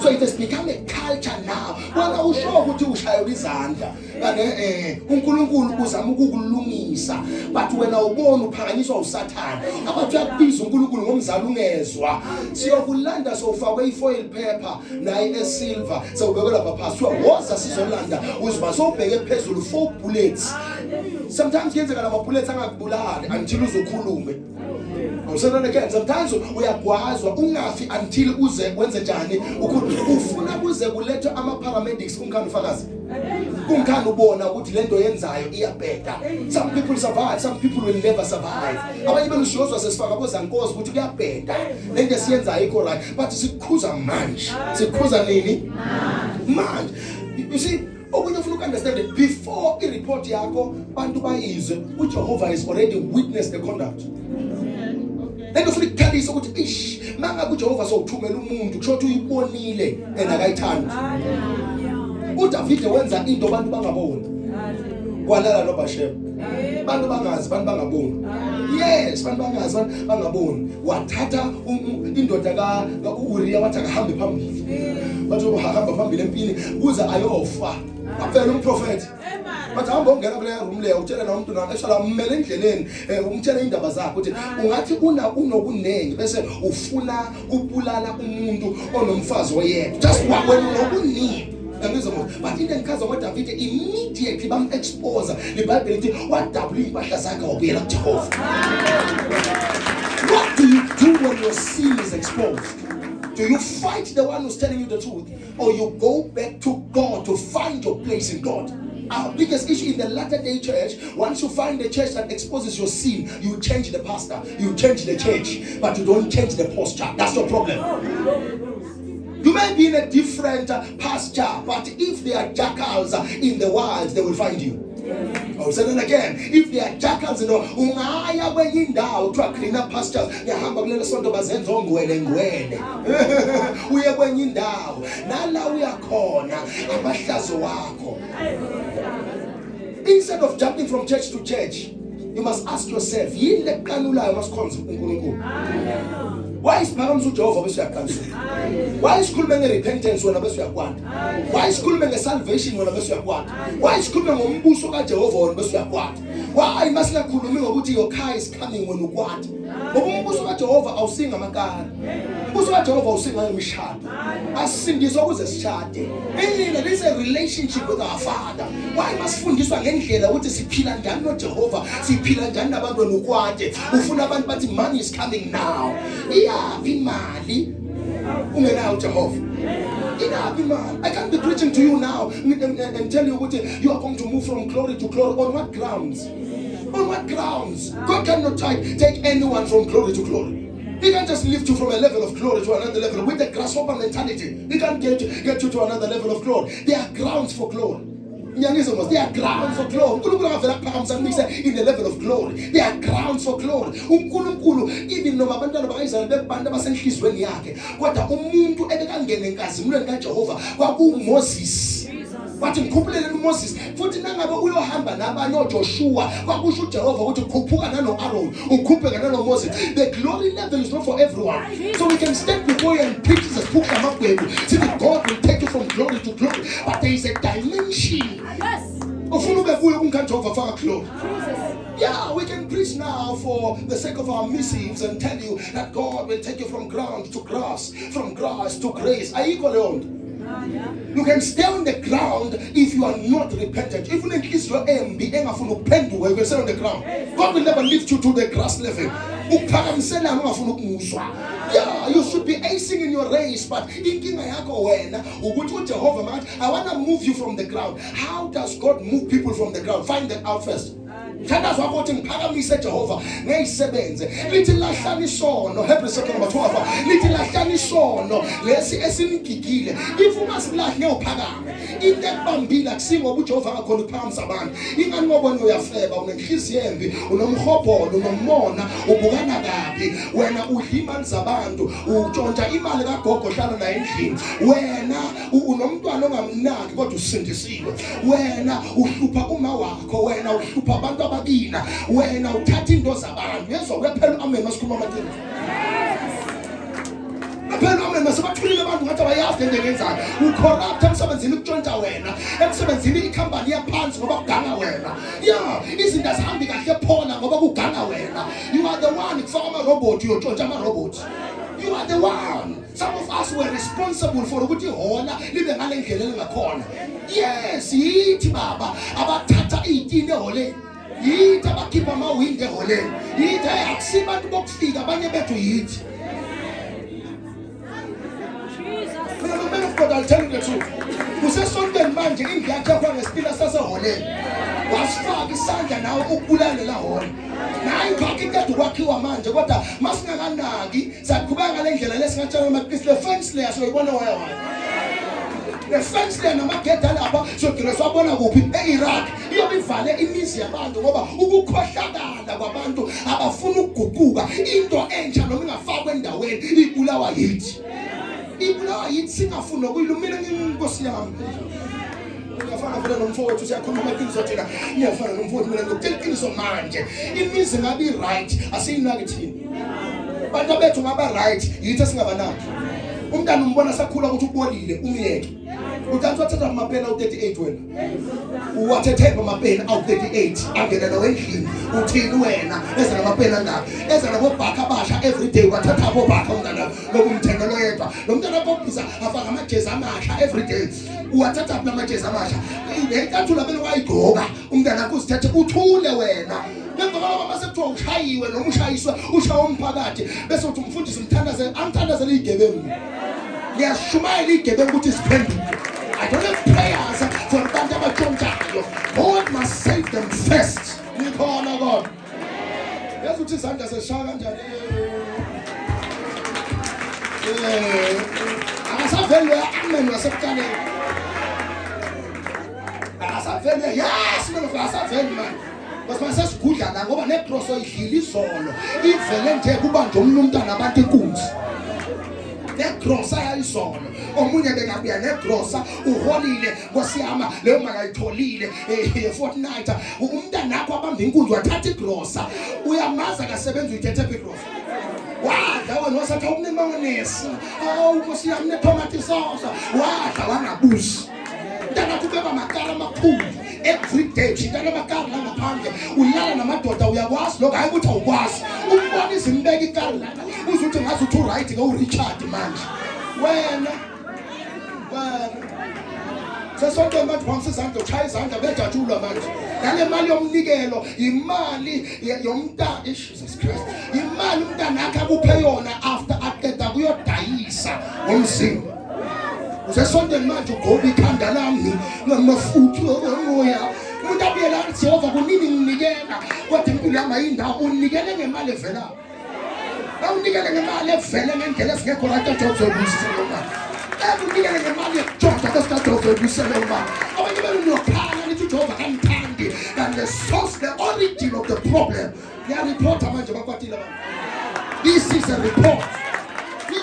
So it has become a culture now. Wena usho ukuthi ushayela izandla. Kane uNkulunkulu uzama ukukulungisa, but wena ubona uphakanyiswa uSathane. Abantu yakubiza uNkulunkulu ngomzalo ungezwa. Siyokulanda sofakwe ifoil paper nayi esilver. Sawubekela lapha phansi. Woza sizolanda uziba sobheke phezulu 4 bullets. Sometimes kuyenzeka lama bullets angakubulali until uzokhulume. Again, sometimes uyagwazwa ungafi until uze wenze njani ufuna kuze kulethe ama paramedics unkhani ufakazi unkhani ubona ukuthi lento yenzayo iyabheda. Some people survive, some people will never survive. Abanye belushozwa sesifaka kozankosi ukuthi kuyabheda lento esiyenzayo ikho right, but sikhuza manje. Sikhuza nini manje? You see, okunye ufuna ukunderstand it before I report yakho bantu bayizwe uJehova has already witnessed the conduct. Lento ufuna ukukhalisa ukuthi ish manga kuJehova sokuthumela umuntu kusho ukuthi uyibonile akayithandi. uDavid wenza into abantu bangaboni. Walala noBasheba. Bantu bangazi, bantu bangaboni. Yes, bantu bangazi, bantu bangaboni. Wathatha indoda kaUriya wathi akahambe phambili. Bathi uhamba phambili empini kuze ayofa. Wavela umprofeti. Bathi hamba ungena kule room leyo utshela nomuntu eshala mmele endleleni umtshela indaba zakhe ukuthi ungathi unokunengi bese ufuna ukubulala umuntu onomfazi oyedwa. Just wena nokuningi. But in the case of David, immediately bam expose the Bible lithi wadabula impahla zakhe wabuyela kuJehova. What do you do when your sin is exposed? Do you fight the one who's telling you the truth, or you go back to God to find your place in God? Our biggest issue in the Latter-day Church, once you find the church that exposes your sin, you change the pastor, you change the church, but you don't change the posture. That's your problem. You may be in a different pasture, but if there are jackals in the wilds, they will find you. I'll say that again. If there are jackals, ungaya kwenye indawo to clean up pastures. Ngiyahamba kulelo sonto bazenza ongwele. Uye kwenye indawo. Nala uyakhona amahlazo wakho. Instead of jumping from church to church, you must ask yourself, yini leqanulayo masikhonza uNkulunkulu? Why is Paramsu Jehovah bese uyacancela? Why is khuluma repentance wena bese uyakwanda? Why is khuluma salvation wena bese uyakwanda? Why is khuluma ngombuso kaJehova wena bese uyakwanda? Why masingakhulumi ngokuthi your car is coming wena ukwanda? Ngoba umbuso kaJehova awusinga amakara. Umbuso kaJehova awusinga ngemishado. Asindiswa ukuze sishade. There is a relationship with our Father. Why masifundiswa ngendlela ukuthi siphila njani noJehova, siphila njani nabantu nokwade. Ufuna abantu bathi money is coming now. Iyaphi imali ungenayo Jehova? Iyaphi imali? I can't be preaching to you now and tell you ukuthi you are going to move from glory to glory. On what grounds? On what grounds? God cannot take anyone from glory to glory. He can't just lift you from a level of glory to another level with the grasshopper mentality. He can't get you to another level of glory. There are grounds for glory. There are grounds for glory. In the level of glory, there are grounds for glory. Even though abantwana bakaIsrael bebanda basenhlizweni yakhe, kodwa umuntu ebekangena enkazimulweni kaJehova kwakuMoses. Wathi ngikhuphulele uMoses futhi nangabe uyohamba nabanye oJoshua kwakusho uJehova ukuthi khuphuka nanoAaron ukhupheka nanoMoses. The glory level is not for everyone. So we can stand before you and preach this book amagwebu. See that God will take you from glory to glory, but there is a dimension. Ufuna ube kuyo kunkanjehova faka glory. Yeah, we can preach now for the sake of our missives and tell you that God will take you from ground to grass, from grass to grace. Ayikho leyo nto. You can stay on the ground if you are not repentant. Even in case your MB engafuna ukuphenduka, you can stay on the ground. God will never lift you to the grass level. Ukuphakamisela ungafuna ukumuzwa. Yeah, you should be acing in your race, but inkinga yakho wena ukuthi uJehova manje I want to move you from the ground. How does God move people from the ground? Find that out first. Thandaza ukuthi ngiphakamise Jehova ngeyisebenze lithi lahlani isono Hebrews chapter number 12 lithi lahlani isono lesi esinigigile ifuma silahle uphakame into ebambile akusingoba uJehova akakhona ukuphakamisa abantu ingani ngobona uyafeba unenhliziyo embi unomhobholo unomona ubukana kabi wena udlimanisa abantu utshontsha imali kagogo hlala naye endlini wena unomntwana ongamnaki kodwa usindisiwe wena uhlupha uma wakho wena uhlupha abantu ababina wena uthatha into zabantu yezwa kuyaphela amen masikhuluma amathini phela ame masebathulile abantu ngathi abayazi lento engenzayo ucorrupt emsebenzini ukutshontsha wena emsebenzini ikhampani yaphansi ngoba kuganga wena izinto azihambi kahle phona ngoba kuganga wena. You are the one kufaka ama-robot uyotshontsha ama-robot. You are the one. Some of us were responsible for ukuthi hola libe ngale ndlela engakhona. Yes, yithi baba abathatha iy'tini eholeni, yithi abakhipha amawindi eholeni, yithi akusibo abantu bokufika abanye bethu yithi. Man of God, I'll tell you the truth. Kusesontweni manje indlu yakhe yakwa ngesipila saseholeni wasifaka isandla nawe ukubulale la hola. Nayi ngakho ikade ukwakhiwa manje kodwa masingakanaki saqhubeka ngale ndlela lesingatshela amaKristu le fence layer soyibona waya. Le fence layer namagede alapha sogcina swabona kuphi e-Iraq iyobe ivale imizi yabantu ngoba ukukhohlakala kwabantu abafuna ukuguquka into entsha noma ingafakwe endaweni ibulawa yithi. Ibulawa yithi singafuni nokuyilumela ngenkosi yami. Ngiyafana vele nomfowethu siyakhuluma iqiniso thina. Ngiyafana nomfowethu mina ngokutshela iqiniso manje. Imizi ngabe right asiyinaki thina. Bantu bethu ngaba right yithi singabanaki. Umntana umbona sakhula ukuthi ubolile umyeke. Utantu wathatha amapena u38 wena. Uwathethe amapena awu38 angena nawe endlini. Uthini wena eza namapena ngapha. Eza nabobhaka abasha every day wathatha abobhaka umntana lokumthengelo yedwa. Lo mntana bobhiza afaka amajezi amasha every day. Uwathatha amajezi amasha. Intantu labelo wayigqoka umntana akho usithethe uthule wena. Njengoba mama sekuthiwa ushayiwe noma ushayiswe ushawa umphakathi bese uthi umfundisi umthandazele amthandazele igebengu. Ngiyashumayela igebengu ukuthi siphenduke. I don't have prayers for abantu abatshontshayo. God must save them first. Ngikhona God. Yazi uthi izandla seshaya kanjani? Akasavele amen wasekuqaleni. Akasavele yes mina akasavele man. Base sigudla la ngoba necross oyidlila izolo ivele nje kubanje umntana abantu inkunzi. Necross ayizolo omunye bekabuya necross uholile ngosiyama leyo makayitholile fortnight umntana nakho abamba inkunzi wathatha igrossa uyamaza kasebenza uyithethe igrossa wadla wena wasathi awunemayonnaise ngosiyama netomato sauce wadla wangabusi mntana kubeba makala amakhulu every day shintana amakara la ngaphandle ulala namadoda uyakwazi lokho hayi ukuthi awukwazi ukubona izimbeka ikara la uzuthi ngazi uthi right ke uRichard manje wena sesonke manje kwamsa izandla uchaya izandla bejatshulwa manje ngale mali yomnikelo imali yomntana Jesus Christ imali umntana akhe akuphe yona after aqeda kuyodayisa ngomzimba usesonke manje ugoba ikhanda lami ngamafutha omoya umuntu abuyela Jehova kunini nginikela kodwa impilo yami ayindawo unikele ngemali evela awunikele ngemali evela ngendlela esingekho right ajobusisa ngoma akunikele ngemali ejobha kasijobusisa ngoma abanye benokhala nithi uJehova kamthandi and the source the origin of the problem ya report manje bakwatile abantu this is a report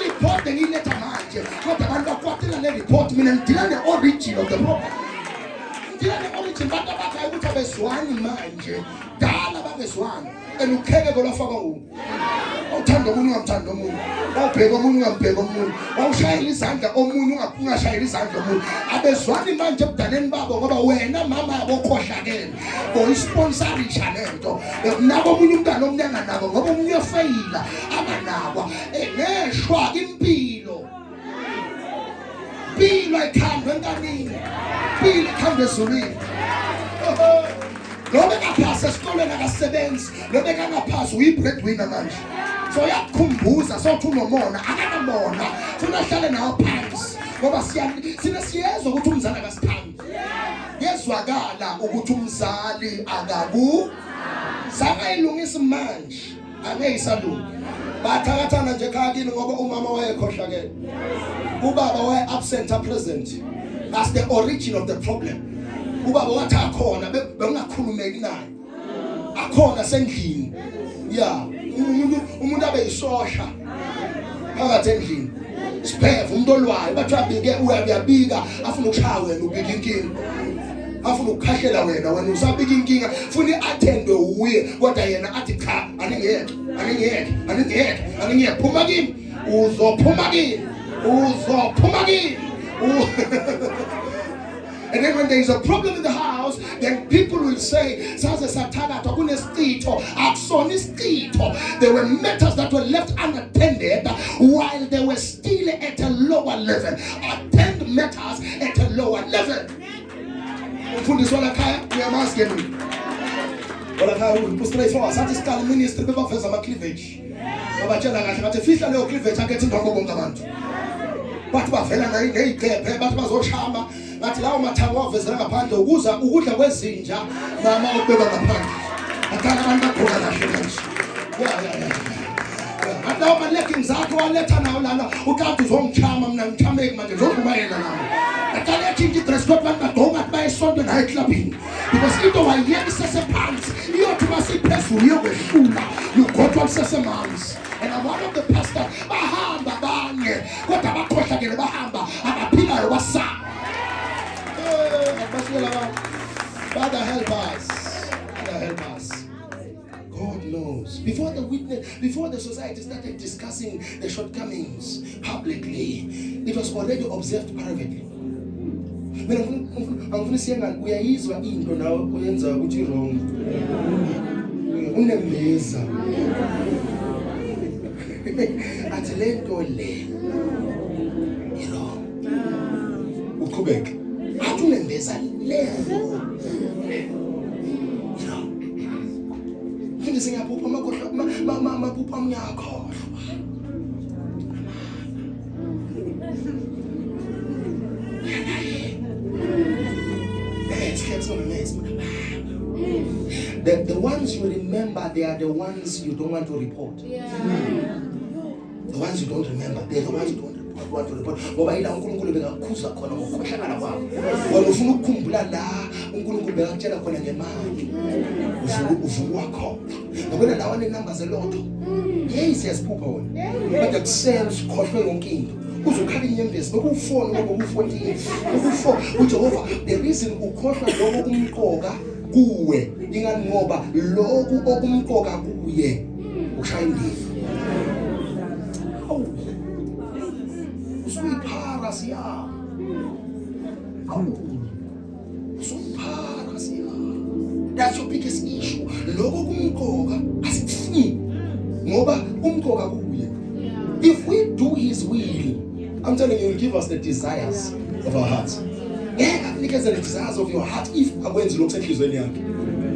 report ngileta manje kodwa abantu bakwatile le report mina ngidila the origin of the problem ngidila the origin bantu abakhayo ukuthi abezwani manje dala babezwani elukheke kolafaka ngo uthanda umuntu ungamthanda umuntu awubheka umuntu ungambheka umuntu awushayela izandla omunye ungashayela izandla umuntu abezwani manje ebudaleni babo ngoba wena mama yabo khohlakele oyisponsorisha lento nabo omunye umntana omnyanga nabo ngoba omunye ufeyila abanakwa neshwa impilo ayikhandwe enkanini impilo ikhandwe ezulwini lobe kaphasa esikolweni akasebenzi lobe kangaphasa uyi-breadwinner manje so uyakukhumbuza sothi unomona akanamona funa ahlale nawo phansi ngoba sina siyezwa ukuthi umzali akasithandi yezwakala ukuthi umzali sakayilungisa manje angeyisalunga bathakathana nje khakini ngoba umama wayekhohlakele ubaba waye-absent present. That's the origin of the problem. Ubaba wathi akhona bengakhulumeki naye akhona sendlini umuntu abeyisosha phakathi endlini siphethe umuntu olwayo bathi abike uyabika afuna ukushaya wena ubika inkinga afuna ukukhahlela wena usabika inkinga funa iattendwe uye kodwa yena athi cha aningiyeke phuma kimi uzophuma kimi uzophuma kini. And then when there is a problem in the house, then people will say, Saze Satana, there were matters that were left unattended while they were still at a lower level. Attend matters at a lower level. Umfundisi walakhaya uyamazi ke mina. Walakhaya ustraight for sathi siqala ministry bebaveza ama cleavage. Babatshela kahle bathi fihla leyo cleavage akethi indongo bonke abantu. Bathi bavela neyigebhe bathi bazoshama. Bathi lawo mathango avezela ngaphandle ukuza ukudla kwezinja mama ubeka ngaphandle. Akala abantu bakhona kahle manje. Adawu leggings zakho waletha nawo lana ukanti uzongchama mina ngichameki manje ngizophuma yena nawo. Akala ethi dress code abantu badonga bayisonto naye clubbing. Because into wayekise sephansi iyothi masiphezulu yokweshula ugodwa kusesemanzi. And one of the pastors bahamba banye kodwa abakhohlakele bahamba abaphilayo basaba. Father help us. Father help us. God knows. Before the society started discussing the shortcomings publicly, it was already observed privately. Angifuni siyengani uyayizwa into nawe uyenza ukuthi wrong. Unembeza. Athi lento le. Uqhubeke. Athi unembeza le. Ngini singaphupha amaphupha amnyakho. The ones you remember, they are the ones you don't want to report. The ones you don't remember, they're the ones you don't want to report. Ngoba ila uNkulunkulu bekakhuza khona ngokukhohlakala kwakho. Wena ufuna ukukhumbula la uNkulunkulu bekakutshela khona ngemali. Uvukwa khona. Ngoba la wane numbers elotho. Yes, siyaziphupha wona. Kodwa kusela usikhohlwe yonke into. Uzokhala inyembezi bekufona ngoba ufondile. Ukufona uJehova the reason ukhohlwa lokho kumqoka kuwe ingani ngoba lokhu okumqoka kuye ushaya indiva. Usuyiphara siya. Usuyiphara siya. That's your biggest issue. Lokho kumqoka asifuni ngoba umqoka kuye. If we do his will, I'm telling you, he'll give us the desires of our hearts. Yeah, because the desires of your heart if akwenzi lokho senhlizweni yakhe.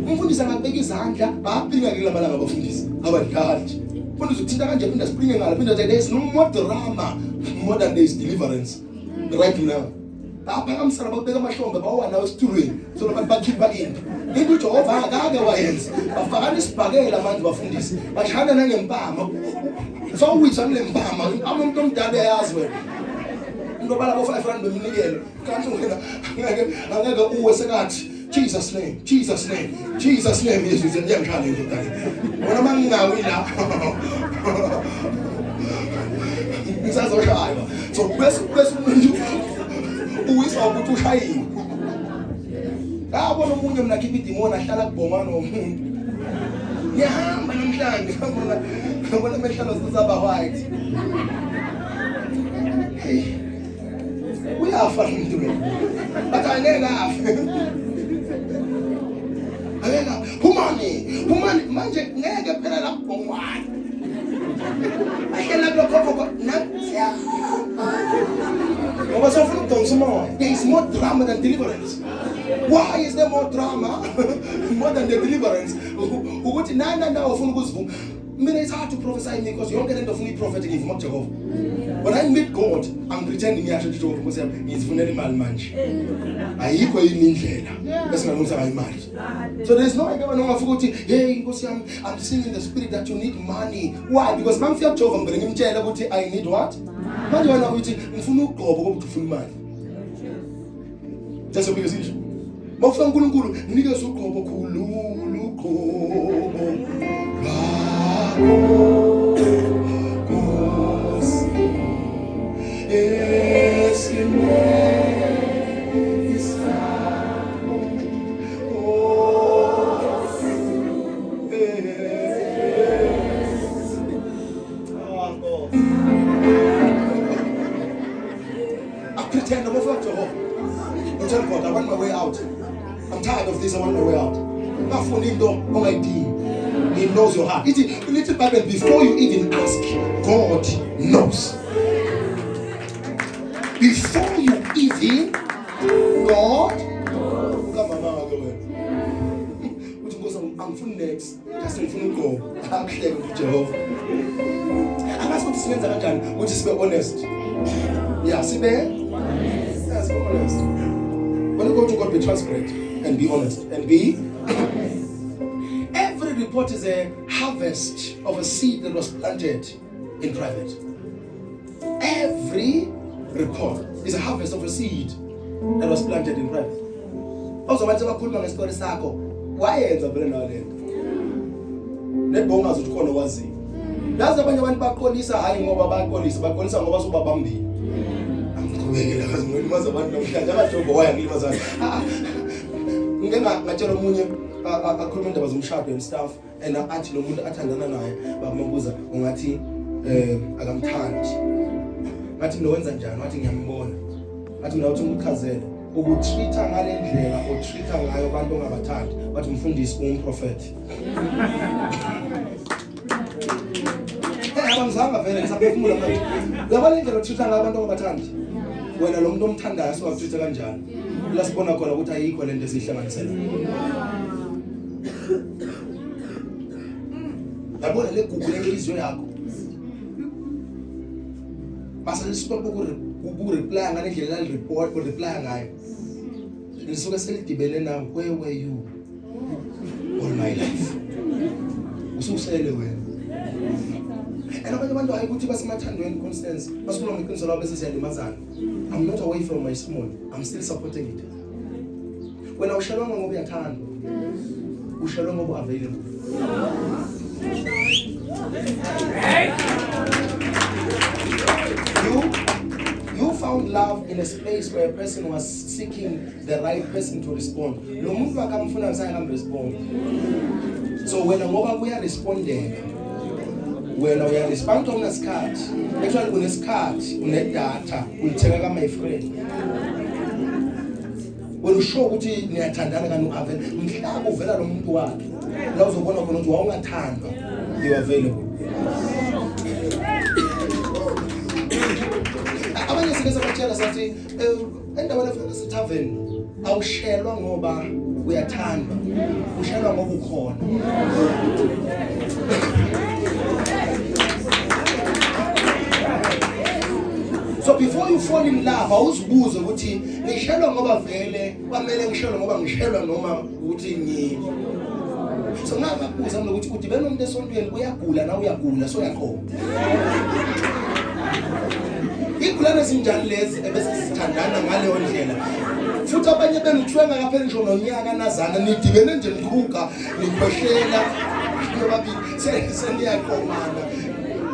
Umfundisi angabeka izandla baphinga ke labalanga abafundisi abadlali. Umfundisi uthinta kanje phinda springe ngala phinda there is no more drama more than there is deliverance right now. Aphakamsana babeka amahlombe bawana esitulweni so abantu bakhipha into uJehova akake wayenza bafakana isibhakela manje bafundisi bashana nangempama so uwisa lempama umuntu omdala uyazi wena ngoba labo 500 beminikelo kanti wena angeke uwe sekathi Jesus name Yesu ngiyangishaya into dala wena mangingawi la ngisazoshaya so bese umuntu uwisa ukuthi ushayiwe abona umunye mina khipha idimoni ahlala kubhongana nomuntu ngihamba namhlanje ngibona mehlalo sizaba white uyafa umuntu lo but angeke afe ayena humani manje ngeke phela la kubhongwana ayela lokho natsiya ngoba sofuna ukudonsa umoya. There is more drama than deliverance. Why is there more drama more than the deliverance? Ukuthi nana ufuna ukuzivuma. Mina it's hard to prophesy because yonke lento ufuna i-prophetic ngivuma kuJehova. When I meet God, I'm pretending ngiyasho kuJehova ukuthi ngizifunela imali manje. Ayikho yini indlela bese ngalungisa imali. So there is no way ongafika ukuthi hey Nkosi yami I'm seeing in the spirit that you need money. Why? Because mangifika kuJehova ngibele ngimtshela ukuthi I need what? Manje wena uthi ngifuna ukugqoba ukuthi ufuna imali. That's a big issue. Mawufuna uNkulunkulu nikeze ugqobo khulu ugqobo. 10, I'm over Jehovah. You tell God, I want my way out. I'm tired of this, I want my way out. He knows your heart. Little Bible, before you even ask, God knows. Before you even, God. I'm full next. Just in full go. I'm clear with Jehovah. I'm asking this means that which is be honest. Yeah, see there? Yes, be honest. When you go to God, be transparent and be honest. And be every report is a harvest of a seed that was planted in private. Every report is a harvest of a seed that was planted in private. Also, when you put on a story circle, why is a brain out there? Let bongas to corner was it. That's the one bakolisa hayi ngoba bakolisa ngoba so babambile. Angikubekela kazi ngolimaza abantu namhlanje abajogo waya ngilimaza. Ngatshela omunye akhuluma indaba zomshado and stuff and athi lo muntu athandana naye bambuza ungathi akamthandi. Ngathi nowenza njani? Ngathi ngiyambona. Ngathi mina uthi umkhazele ukutreata ngale ndlela otreata ngayo abantu ongabathandi bathi umfundisi umprofeti. Abangizanga vele ngisaphefumula manje. Yabona indlela otreata ngayo abantu ongabathandi. Wena lo muntu omthandayo sokutreata kanjani? La sibona khona ukuthi ayikho lento esihlanganisela. Yabona le gugu lenhliziyo yakho. Basa lisipho reply ngale ndlela la report or reply ngayo. Lisuke selidibele nawe, where were you all my life? Ususele wena. And abanye abantu ayikuthi basimathandweni Constance, basikhuluma ngeqiniso labo bese siyalimazana. I'm not away from my small. I'm still supporting it. When I was shalom ngoba uyathandwa. Ushalom ngoba available. You found love in a space where a person was seeking the right person to respond. Lo muntu akamfuna ngisayanga respond. So when ngoba kuya responding, when we are responding on a scat, actually on a scat, on a data, ulithenga ka my friend. When you show ukuthi niyathandana kanu avela, mhlaba uvela lo muntu wakhe. La uzobona khona ukuthi wawungathandwa, you are available. Abanye sikese batshela sathi endaweni efana setavern awushelwa ngoba uyathandwa, ushelwa ngoba ukhona. So before you fall in love, awuzibuze ukuthi ngishelwa ngoba vele kwamele ngishelwa ngoba ngishelwa noma ukuthi ngi. So ngakubuza mina ukuthi udibene umuntu esontweni uyagula na uyagula so yakho. Igulane ezinjani lezi ebese sithandana ngaleyo ndlela. Futhi abanye benithwenga ngaphela ngisho nonyaka nazana nidibene nje mkhuka nikhwehlela nobabili seniyakomana.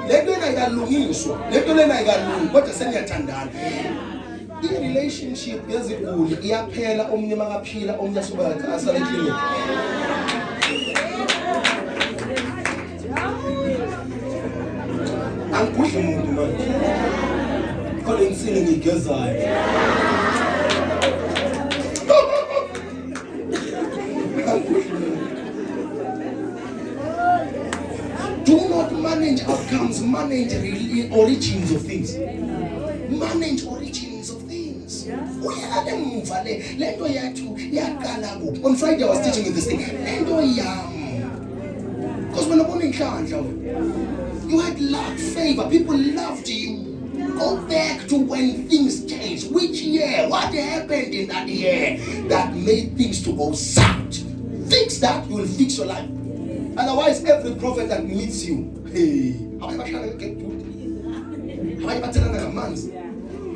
Lento lena ayalungiswa, lento lena ayalungi kodwa seniyathandana. I-relationship yeziguli iyaphela omunye makaphila omunye asuka asale clinic. Angikudle umuntu manje. Khona insini ngigezayo. Do not manage outcomes, manage origins of things. Manage origins of things. On Friday I was teaching you this thing. Because when I'm you had luck, favor, people loved you. Go back to when things changed. Which year? What happened in that year that made things to go south? Fix that, you will fix your life. Otherwise, every prophet that meets you, hey, how am I going to get good? How am I telling them commands?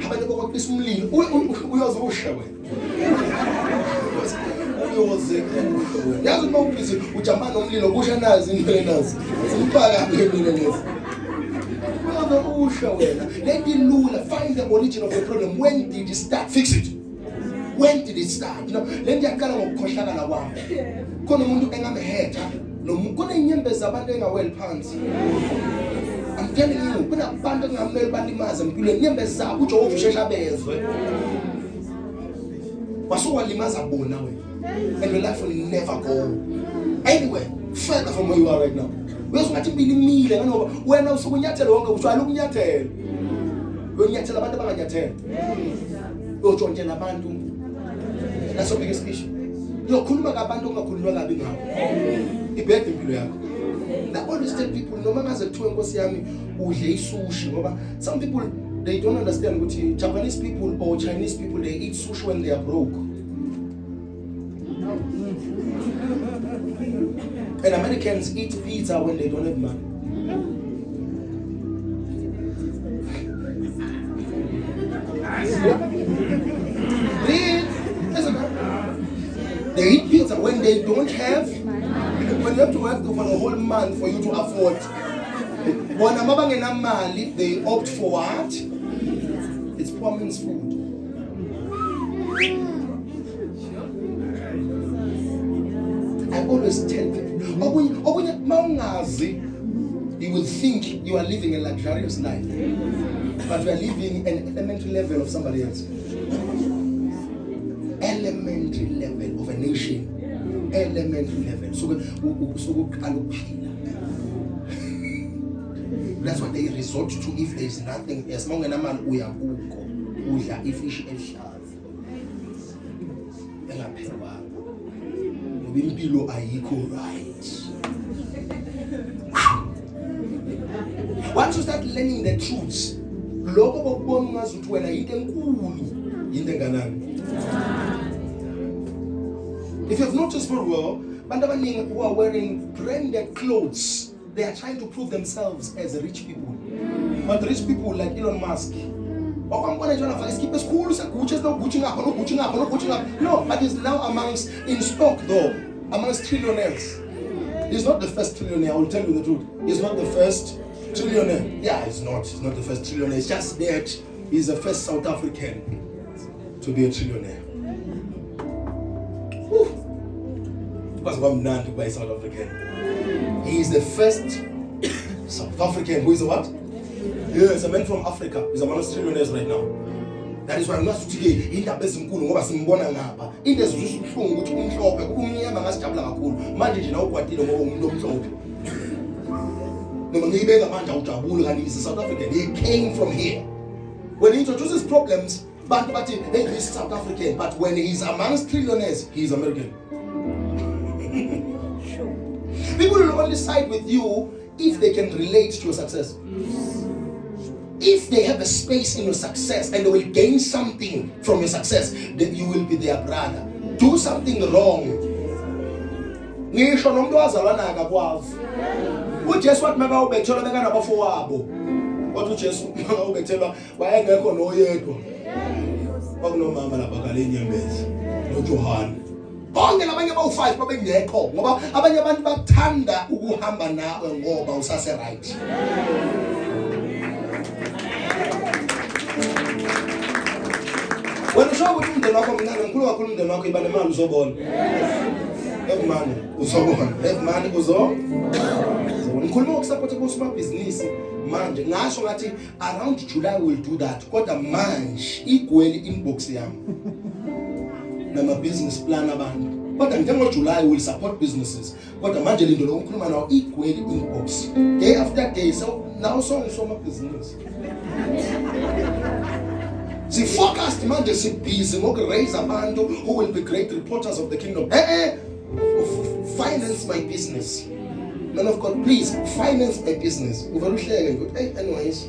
How am I going to this mulin? We was Russia. Yazi mawubizi ujamana umlilo kusha nazi impelenazi simpaka impelenazi uyabe usha wena let it lula find the origin of the problem. When did it start? Fix it. When did it start? You know, let yakala ngokukhohlakala kwami khona umuntu engamehetha no khona inyembezi abantu engaweli phansi I'm telling you, kunabantu engamele balimaze empilweni inyembezi zabo uJehova ushesha bezwe. Wasuwalimaza bona wena. And your life will never go anywhere further from where you are right now. Uyazongathi impilo imile ngoba wena usukunyathela wonke ushwala ukunyathela. Uyonyathela abantu abanganyathela. Uyotshontshela abantu. That's the biggest issue. Uyokhuluma kabantu ongakhuluma kabi ngabo. Ibhede impilo yakho. I always tell people noma ngaze kuthiwe Nkosi yami udle isushi ngoba some people they don't understand ukuthi Japanese people or Chinese people they eat sushi when they are broke. And Americans eat pizza when they don't have money. They eat pizza when they don't have. When you have to work for a whole month for you to afford. When they opt for what? It's poor man's food. I always tell people, you will think you are living a luxurious life, but you are living an elementary level of somebody else. Elementary level of a nation. Elementary level. So that's what they resort to if there is nothing else. Ifish right. Once you start learning the truths, if you've noticed very well, Bandabaning who are wearing branded clothes, they are trying to prove themselves as rich people. But rich people like Elon Musk, oh, I'm going to join a keep a school, so Gucci's not Gucci up, not Gucci up, not Gucci up. No, but he's now amongst, in stock though, amongst trillionaires. He's not the first trillionaire, I will tell you the truth. He's not the first trillionaire. Yeah, he's not the first trillionaire. It's just that he's the first South African to be a trillionaire. Because I'm not to buy South African. He is the first South African who is a what? Yes, a man from Africa. He's amongst trillionaires right now. That is why I'm not today in the best in Kulu, Simbona Napa. In the Zushung, which won't show up, Umiamas Tabla Kul, Managing out what did don't show. No man, he made a man out of Wool and he's a South African. He came from here. When he introduces problems, but he's South African. But when he's amongst trillionaires, he's American. People will only side with you if they can relate to your success. If they have a space in your success and they will gain something from your success, then you will be their brother. Do something wrong. Ngisho nomuntu wazalwana akakwazi. uJesu wathi maka ubethelwa bekana bafowabo. Wathi uJesu maka ubethelwa wayengekho noyedwa. Okunomama lapha kale inyembezi noJohana. Bonke labanye bawu5 babengekho ngoba abanye abantu bathanda ukuhamba nawe ngoba usase right. When you show what you do, I'm going to go to the market by the man who's born. Have money, who's born. Have money, who's on. So when you come support a small business, man, the national around July will do that. What a man equally inbox yam. I'm a business planner band. But I'm telling you, July will support businesses. But a man, the long now equally inbox. Day after day, so now so much business. See, forecast man just busy, raise a man who will be great reporters of the kingdom. Finance my business. Man of God, please finance my business. Anyways,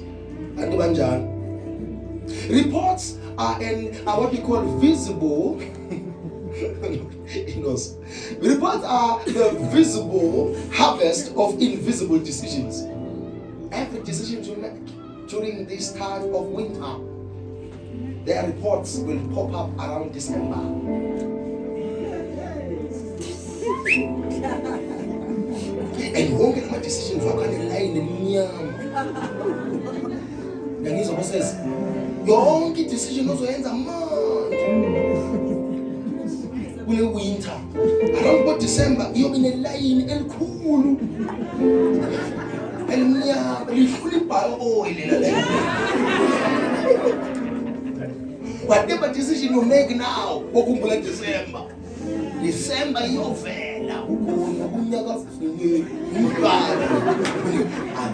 reports are what we call visible. Reports are the visible harvest of invisible decisions. Every decision you make during this time of winter, their reports will pop up around December. And you won't get my decisions work on the line in Then he's almost says, your own decision also ends a month. Will winter. Around about December, you're in a line and cool. elimnyama lihlula ibhayoboyi lela. Whatever decision you make now, ukhumbula December. December iyovela ukona unyaka ufike umqala.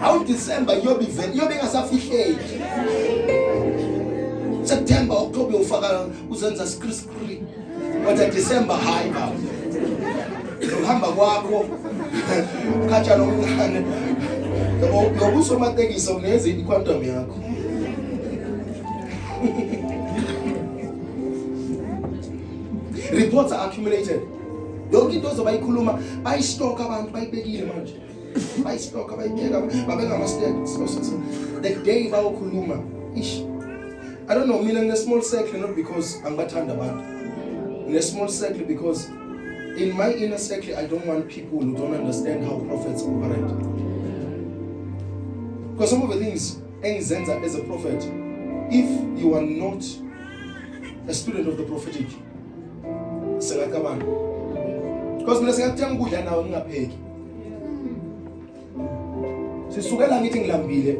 Around December yobe ngasafihleki. September, October ufaka uzenza skri. But at December high baba. Uhamba kwakho khatsha nomncane. Yabo usomatekisa uneze iquantum yakho. Reports are accumulated. Yonke into zobayikhuluma bayistock abantu bayibekile manje. Bayistock bayibeka babeka ama-stats. The day bayokhuluma. I don't know, mina in a small circle, not because angibathanda abantu. In a small circle because in my inner circle I don't want people who don't understand how prophets operate. Because some of the things engizenza as a prophet, if you are not a student of the prophetic, sengakabana. Because mina sengakuthenga ukudla nawe ngingapheki. Sisukela ngithi ngilambile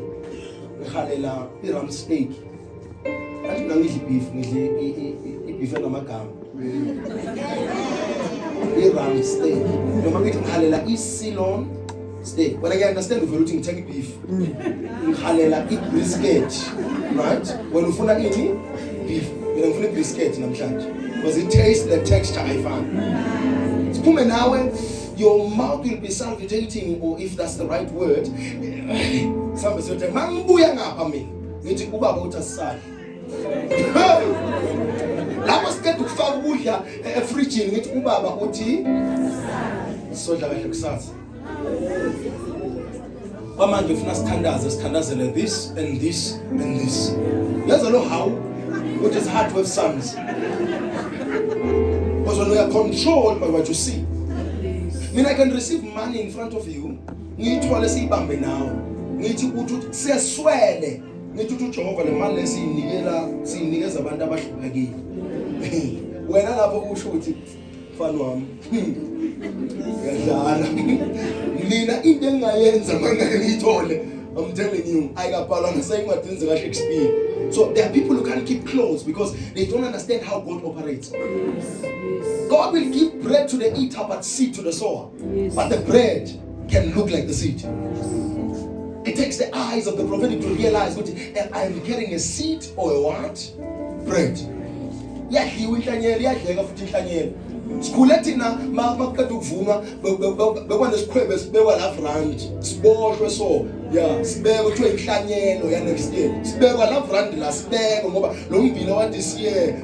ngihalela i-ram steak. Anti ngidla beef, ngidla beef enamagama. I-ram steak. Noma ngithi ngihalela i-sirloin steak. When I understand uvela uthi ngithenga beef. Ngihalela i-brisket, right? When ufuna ini beef, mina ngifuna i-brisket namhlanje. Because it tastes the texture I found. Siphume nawe, your mouth will be salivating, or if that's the right word. Some say mangibuya ngapha mina. Ngithi ubaba uthi asisali. Lapho siqeda ukufaka ukudla efrijini ngithi ubaba uthi sodla kahle kusasa. Manje ufuna sithandazele this and this and this. Yazi lo how it is hard to have sons. Because when we are controlled by what you see. I mean, I can receive money in front of you. Ngithole siyibambe nawe. Ngithi ukuthi siyaswele. Ngithi ukuthi Jehova le mali siyinikeza abantu abahluphekile. Wena lapho usho ukuthi mfana wami. Ngiyadlala. Mina into engayenza manje ngiyithole. I'm telling you, ayikabhalwa ngaseyincwadini zika Shakespeare. So there are people who can't keep close because they don't understand how God operates. God will give bread to the eater but seed to the sower. But the bread can look like the seed. It takes the eyes of the prophetic to realize what I am carrying, a seed or a what? Bread. Yadliwa inhlanyelo, yadleka futhi inhlanyelo. Sikhule thina makuqeda ukuvuma bekwanesikhwebe sibekwa la front siboshwe so sibekwe kuthiwa inhlanyelo ya next year sibekwa la front la sibekwe ngoba lo mbila wa this year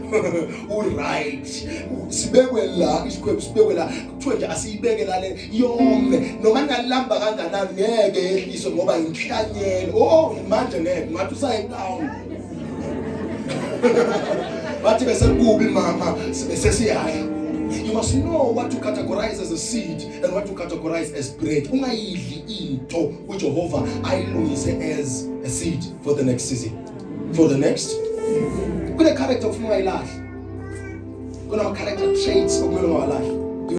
right sibekwe la isikhwebe sibekwe la kuthiwa nje asiyibeke la le yonke noma ngalamba kanganani ngeke ehliswe ngoba inhlanyelo manje ngeke ngathi usayidown bathi bese kubi mama sesiyaya. You must know what to categorize as a seed and what to categorize as bread. Ungayidli into uJehova ayilungise as a seed for the next season. For the next. Kune character ufuna uyilahla. Kuna character traits okumele ungawalahli.